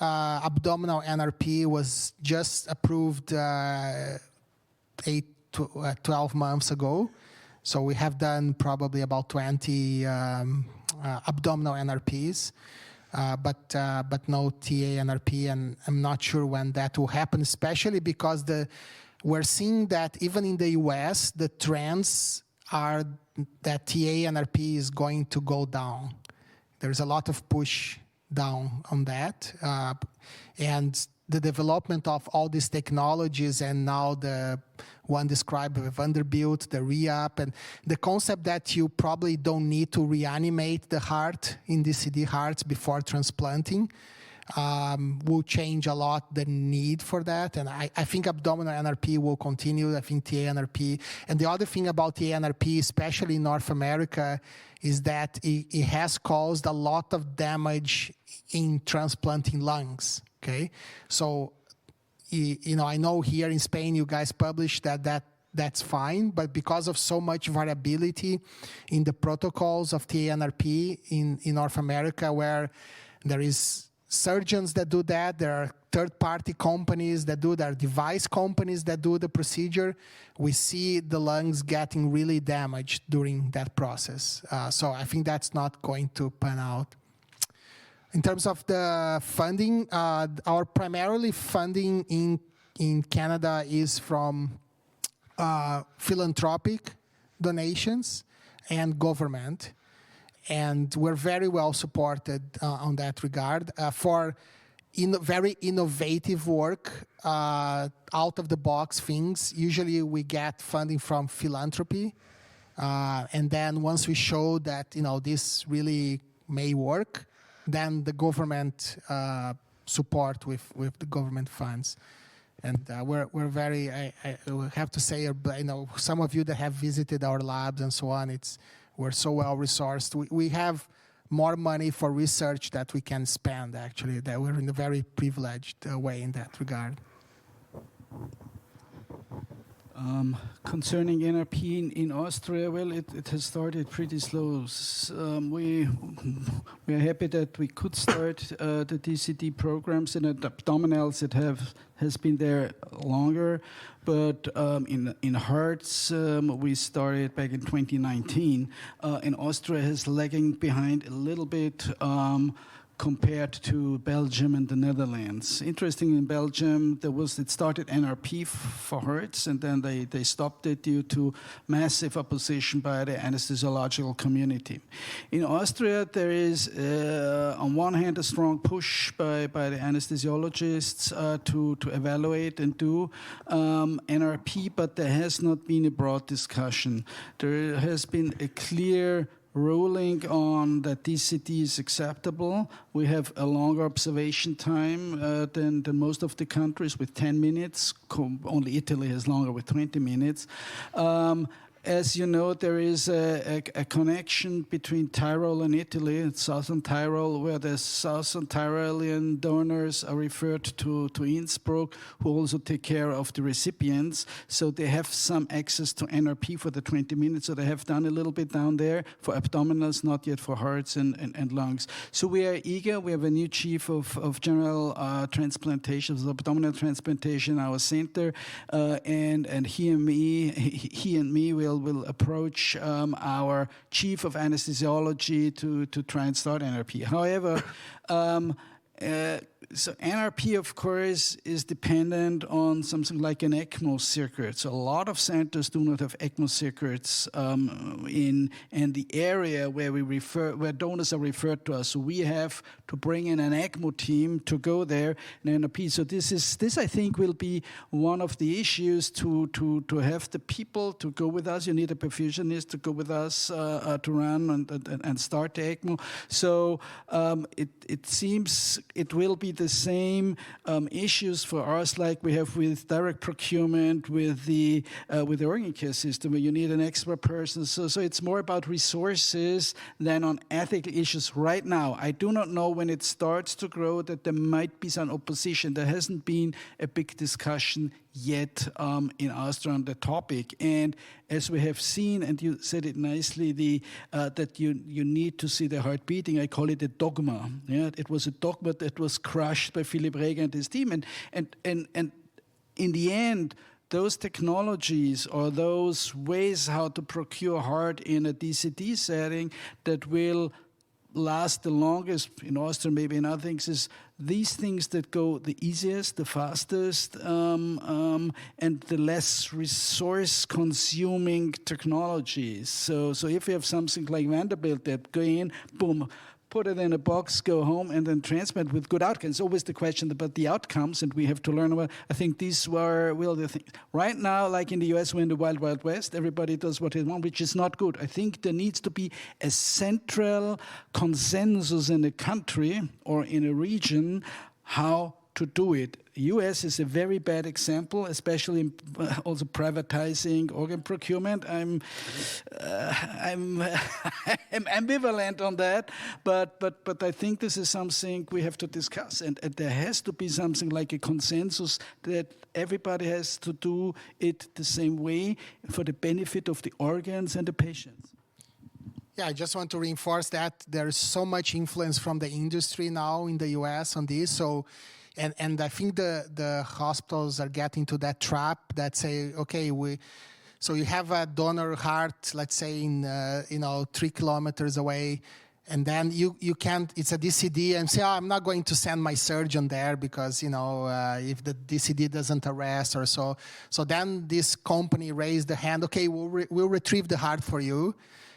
Abdominal NRP was just approved 12 months ago. So we have done probably about 20 abdominal NRPs. But no TA NRP, and I'm not sure when that will happen, especially because we're seeing that even in the US, the trends are that TA NRP is going to go down. There's a lot of push down on that. And the development of all these technologies, and now the one described with Vanderbilt, the re-up, and the concept that you probably don't need to reanimate the heart in DCD hearts before transplanting will change a lot the need for that. And I think abdominal NRP will continue. I think TA NRP. And the other thing about TA NRP, especially in North America, is that it has caused a lot of damage in transplanting lungs. Okay, so I know here in Spain you guys publish that's fine, but because of so much variability in the protocols of TA NRP in North America, where there is surgeons that do that, there are third-party companies that do, there are device companies that do the procedure, we see the lungs getting really damaged during that process. So I think that's not going to pan out. In terms of the funding, our primarily funding in Canada is from philanthropic donations and government. And we're very well supported on that regard. For very innovative work, out-of-the-box things, usually we get funding from philanthropy. And then once we show that this really may work, then the government support with the government funds. And we're very, I have to say, some of you that have visited our labs and so on, we're so well resourced. We have more money for research that we can spend, actually, that we're in a very privileged way in that regard. Concerning NRP in Austria, well, it has started pretty slow. We are happy that we could start the DCD programs, and abdominals has been there longer. But in hearts, we started back in 2019, and Austria is lagging behind a little bit compared to Belgium and the Netherlands. Interesting, in Belgium, it started NRP for hearts, and then they stopped it due to massive opposition by the anesthesiological community. In Austria, there is, on one hand, a strong push by the anesthesiologists to evaluate and do NRP, but there has not been a broad discussion. There has been a clear ruling on that DCD is acceptable. We have a longer observation time than most of the countries with 10 minutes. Only Italy has longer with 20 minutes. As you know, there is a connection between Tyrol and Italy, it's southern Tyrol, where the southern Tyrolean donors are referred to Innsbruck, who also take care of the recipients. So they have some access to NRP for the 20 minutes. So they have done a little bit down there for abdominals, not yet for hearts and lungs. So we are eager. We have a new chief of general transplantations, abdominal transplantation, our center, and he and me will approach our chief of anesthesiology to try and start NRP. However, so NRP, of course, is dependent on something like an ECMO circuit. So a lot of centers do not have ECMO circuits in the area where donors are referred to us. So we have to bring in an ECMO team to go there in NRP. So this I think will be one of the issues to have the people to go with us. You need a perfusionist to go with us to run and start the ECMO. So it seems it will be the same issues for us like we have with direct procurement with the organ care system, where you need an extra person. So it's more about resources than on ethical issues right now. I do not know when it starts to grow that there might be some opposition. There hasn't been a big discussion yet in Austria on the topic. And as we have seen, and you said it nicely, that you need to see the heart beating. I call it a dogma. Yeah, it was a dogma that was crushed by Philipp Reger and his team. And in the end, those technologies or those ways how to procure heart in a DCD setting that will last the longest in Austria, maybe in other things, is these things that go the easiest, the fastest, and the less resource-consuming technologies. So if you have something like Vanderbilt that go in, boom, put it in a box, go home, and then transplant with good outcomes. Always the question about the outcomes, and we have to learn about. I think these were the things. Right now, like in the US, we're in the wild, wild west. Everybody does what they want, which is not good. I think there needs to be a central consensus in a country or in a region how to do it. US is a very bad example, especially in also privatizing organ procurement. I'm ambivalent on that, but I think this is something we have to discuss, and there has to be something like a consensus that everybody has to do it the same way for the benefit of the organs and the patients. Yeah, I just want to reinforce that there is so much influence from the industry now in the US on this. So. And I think the hospitals are getting to that trap that say, okay, so you have a donor heart, let's say in 3 kilometers away, and then you can't. It's a DCD, and say, I'm not going to send my surgeon there because if the DCD doesn't arrest or so. So then this company raised the hand. Okay, we'll retrieve the heart for you,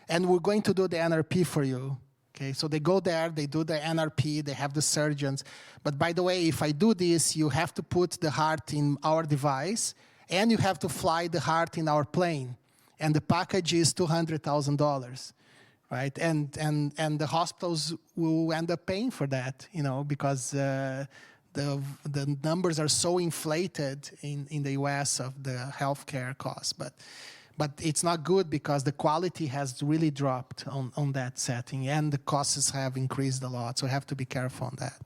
and we're going to do the NRP for you. Okay, so they go there, they do the NRP, they have the surgeons. But by the way, if I do this, you have to put the heart in our device, and you have to fly the heart in our plane. And the package is $200,000, right? And the hospitals will end up paying for that, because the numbers are so inflated in the US of the healthcare costs. But it's not good because the quality has really dropped on that setting, and the costs have increased a lot. So we have to be careful on that.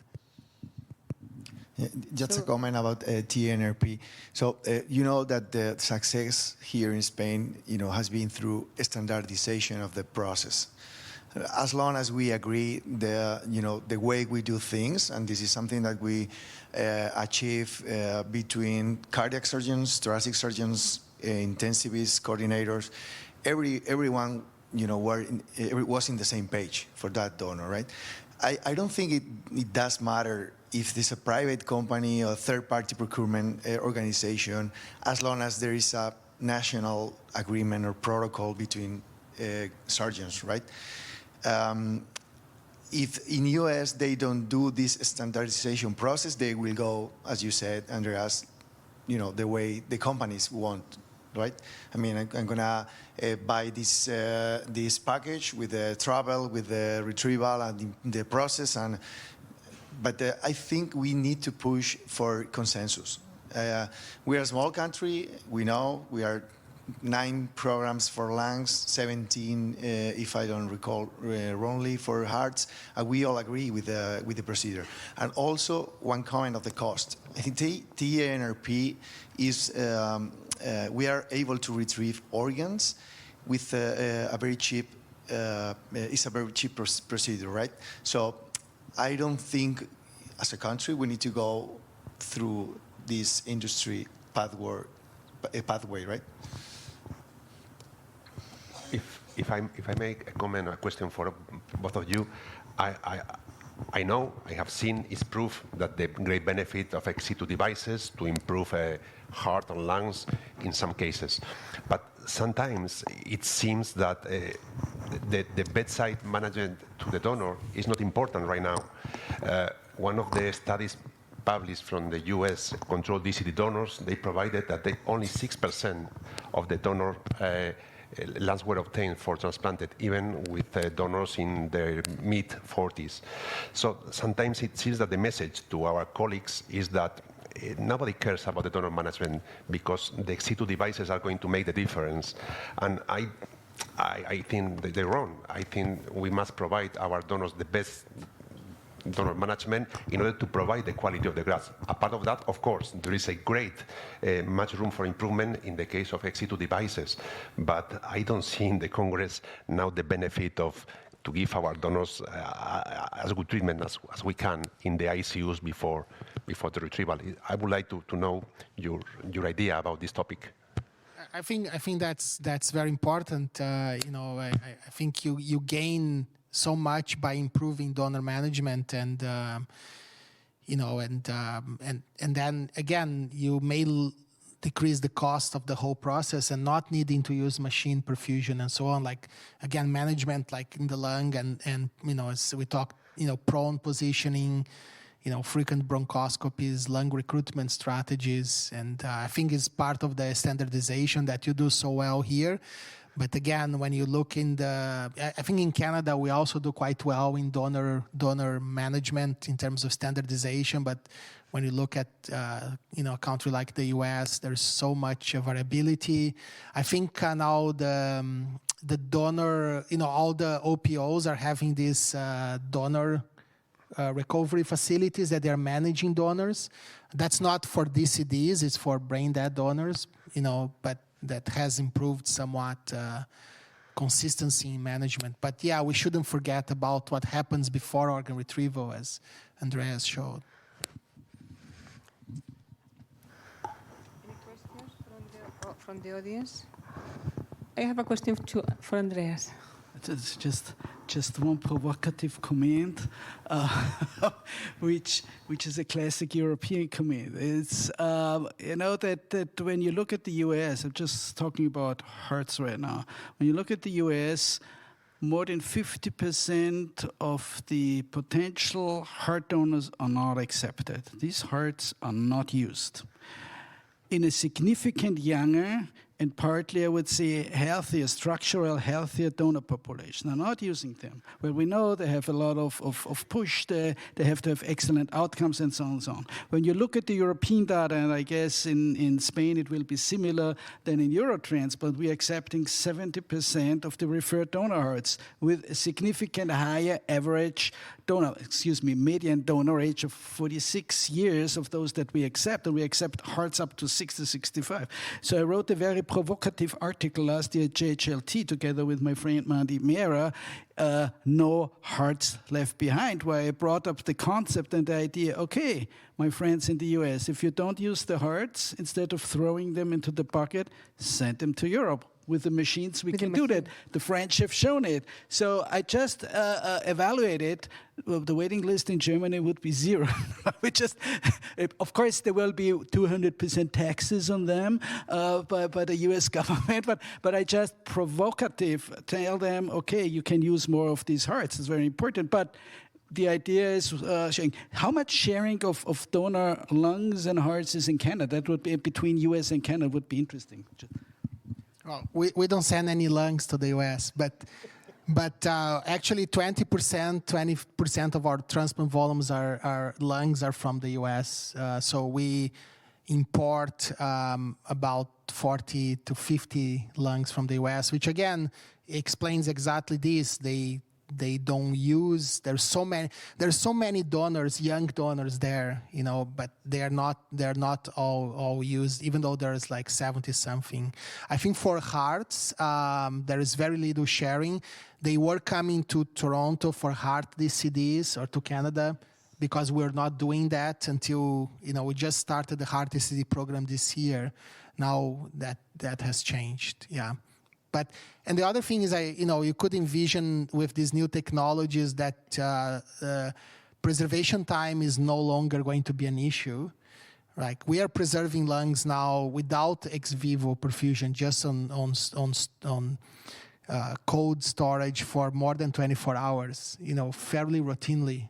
Yeah, just a comment about TNRP. So you know that the success here in Spain, has been through standardization of the process. As long as we agree the way we do things, and this is something that we achieve between cardiac surgeons, thoracic surgeons, intensivists, coordinators, everyone, was in the same page for that donor, right? I don't think it does matter if it's a private company or third-party procurement organization, as long as there is a national agreement or protocol between surgeons, right? If in US they don't do this standardization process, they will go, as you said, Andreas, the way the companies want, right? I mean, I'm gonna buy this package with the travel, with the retrieval, and the process, but I think we need to push for consensus. We are a small country. We know we are 9 programs for lungs, 17, if I don't recall wrongly, for hearts, and we all agree with the procedure. And also, one comment of the cost. I think TNRP is, we are able to retrieve organs with a very cheap, it's a very cheap procedure, right? So I don't think, as a country, we need to go through this industry pathway, right? If I make a comment or a question for both of you, I know, I have seen, it's proof that the great benefit of ex situ devices to improve heart and lungs in some cases. But sometimes it seems that the bedside management to the donor is not important right now. One of the studies published from the US controlled DCD donors, they provided that only 6% of the donor lungs were obtained for transplanted, even with donors in their mid-40s. So sometimes it seems that the message to our colleagues is that nobody cares about the donor management because the ex situ devices are going to make the difference. And I think that they're wrong. I think we must provide our donors the best donor management in order to provide the quality of the grafts. Apart of that, of course, there is a great much room for improvement in the case of ex situ devices, but I don't see in the Congress now the benefit of to give our donors as good treatment as we can in the ICUs before the retrieval. I would like to know your idea about this topic. I think that's very important. I think you gain so much by improving donor management, and then again you may decrease the cost of the whole process and not needing to use machine perfusion and so on. Like again, management like in the lung and as we talked, prone positioning, frequent bronchoscopies, lung recruitment strategies, and I think it's part of the standardization that you do so well here. But again, when you look I think in Canada we also do quite well in donor management in terms of standardization. But when you look at a country like the US, there's so much variability. I think now the donor, all the OPOs are having these donor recovery facilities that they are managing donors. That's not for DCDs; it's for brain dead donors. But that has improved somewhat consistency in management. But yeah, we shouldn't forget about what happens before organ retrieval, as Andreas showed. Any questions from the audience? I have a question for Andreas. It's just one provocative comment, which is a classic European comment. It's that when you look at the US, I'm just talking about hearts right now. When you look at the US, more than 50% of the potential heart donors are not accepted. These hearts are not used. In a significant younger and partly, I would say, healthier, structural, healthier donor population are not using them. Well, we know they have a lot of push, they have to have excellent outcomes and so on and so on. When you look at the European data, and I guess in Spain it will be similar than in Eurotransplant, we are accepting 70% of the referred donor hearts with a significant higher average median donor age of 46 years of those that we accept, and we accept hearts up to 60, 65. So I wrote a very provocative article last year at JHLT together with my friend Mandy Mera, No Hearts Left Behind, where I brought up the concept and the idea, okay, my friends in the US, if you don't use the hearts, instead of throwing them into the bucket, send them to Europe. With the machines, we can do that. The French have shown it. So I just evaluated. Well, the waiting list in Germany would be 0. Of course, there will be 200% taxes on them by the US government, but I just provocative tell them, okay, you can use more of these hearts. It's very important. But the idea is sharing. How much sharing of donor lungs and hearts is in Canada? That would be between US and Canada would be interesting. Well, we don't send any lungs to the US, but actually 20% of our transplant volumes are lungs are from the US. So we import about 40 to 50 lungs from the US, which again explains exactly this. They don't use. There's so many donors, young donors there, you know, but they're not all used, even though there's like 70 something. I think for hearts, there is very little sharing. They were coming to Toronto for heart DCDs or to Canada, because we're not doing that until, you know, we just started the heart DCD program this year. Now that has changed, yeah. But, and the other thing is, you could envision with these new technologies that preservation time is no longer going to be an issue. Like, we are preserving lungs now without ex vivo perfusion, just on cold storage for more than 24 hours, you know, fairly routinely,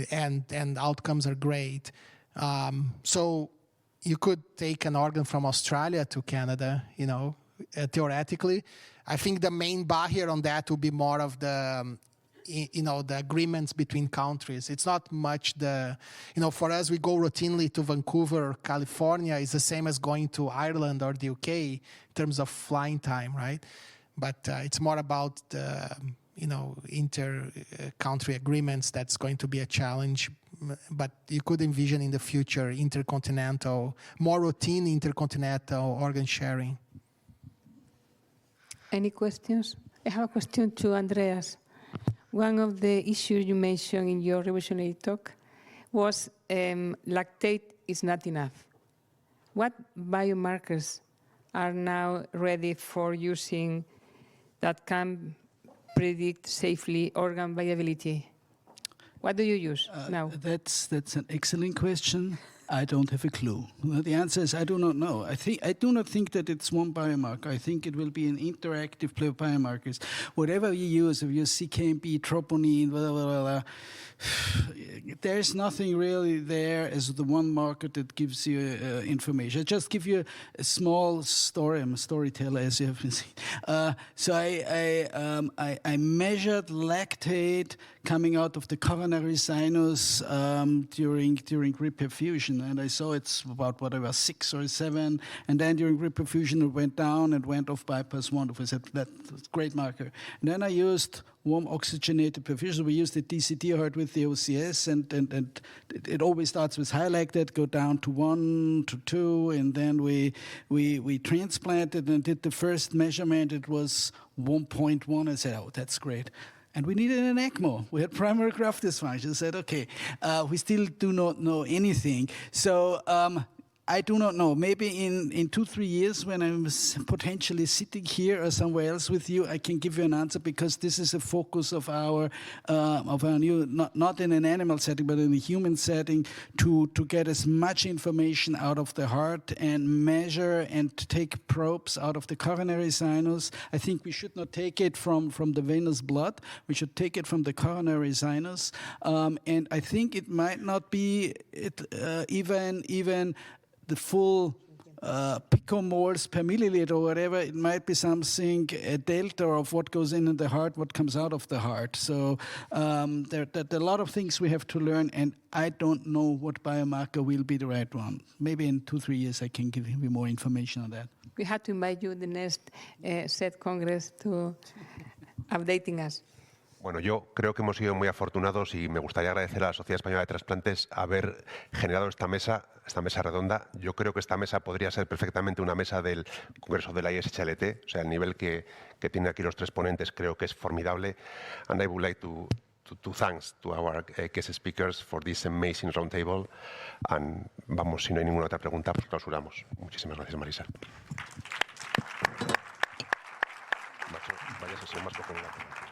and outcomes are great. So you could take an organ from Australia to Canada, you know, theoretically. I think the main barrier on that will be more of the, you know, the agreements between countries. It's not much for us, we go routinely to Vancouver or California. It's the same as going to Ireland or the UK in terms of flying time, right? But it's more about the, inter-country agreements that's going to be a challenge. But you could envision in the future more routine intercontinental organ sharing. Any questions? I have a question to Andreas. One of the issues you mentioned in your revolutionary talk was lactate is not enough. What biomarkers are now ready for using that can predict safely organ viability? What do you use now? That's an excellent question. I don't have a clue. The answer is I do not know. I do not think that it's one biomarker. I think it will be an interactive play of biomarkers. Whatever you use, if you use CKMB, troponin, blah, blah, blah, blah, there's nothing really there as the one marker that gives you information. I just give you a small story. I'm a storyteller, as you have been seen. So I measured lactate coming out of the coronary sinus during reperfusion, and I saw it's about whatever 6 or 7, and then during reperfusion it went down and went off bypass 1. That's a great marker. And then I used warm oxygenated perfusion. We used the DCT heart with the OCS, and it always starts with high lactate, go down to 1 to 2, and then we transplanted and did the first measurement. It was 1.1. I said, oh, that's great. And we needed an ECMO. We had primary graft dysfunction. I said, okay, we still do not know anything. So I do not know. Maybe in 2-3 years, when I'm potentially sitting here or somewhere else with you, I can give you an answer, because this is a focus of our new, not in an animal setting, but in a human setting, to get as much information out of the heart and measure and take probes out of the coronary sinus. I think we should not take it from the venous blood. We should take it from the coronary sinus. And I think it might not be even the full picomoles per milliliter or whatever. It might be something, a delta of what goes in the heart, what comes out of the heart. So there are a lot of things we have to learn, and I don't know what biomarker will be the right one. Maybe in 2-3 years I can give you more information on that. We had to invite you the next SET Congress to updating us. Bueno, yo creo que hemos sido muy afortunados y me gustaría agradecer a la Sociedad Española de Trasplantes haber generado esta mesa redonda. Yo creo que esta mesa podría ser perfectamente una mesa del Congreso de la ISHLT, o sea, el nivel que tienen aquí los 3 ponentes creo que es formidable. And I would like to thanks to our guest speakers for this amazing roundtable. And vamos, si no hay ninguna otra pregunta, pues clausuramos. Muchísimas gracias, Marisa. Vaya sesión más cojonera.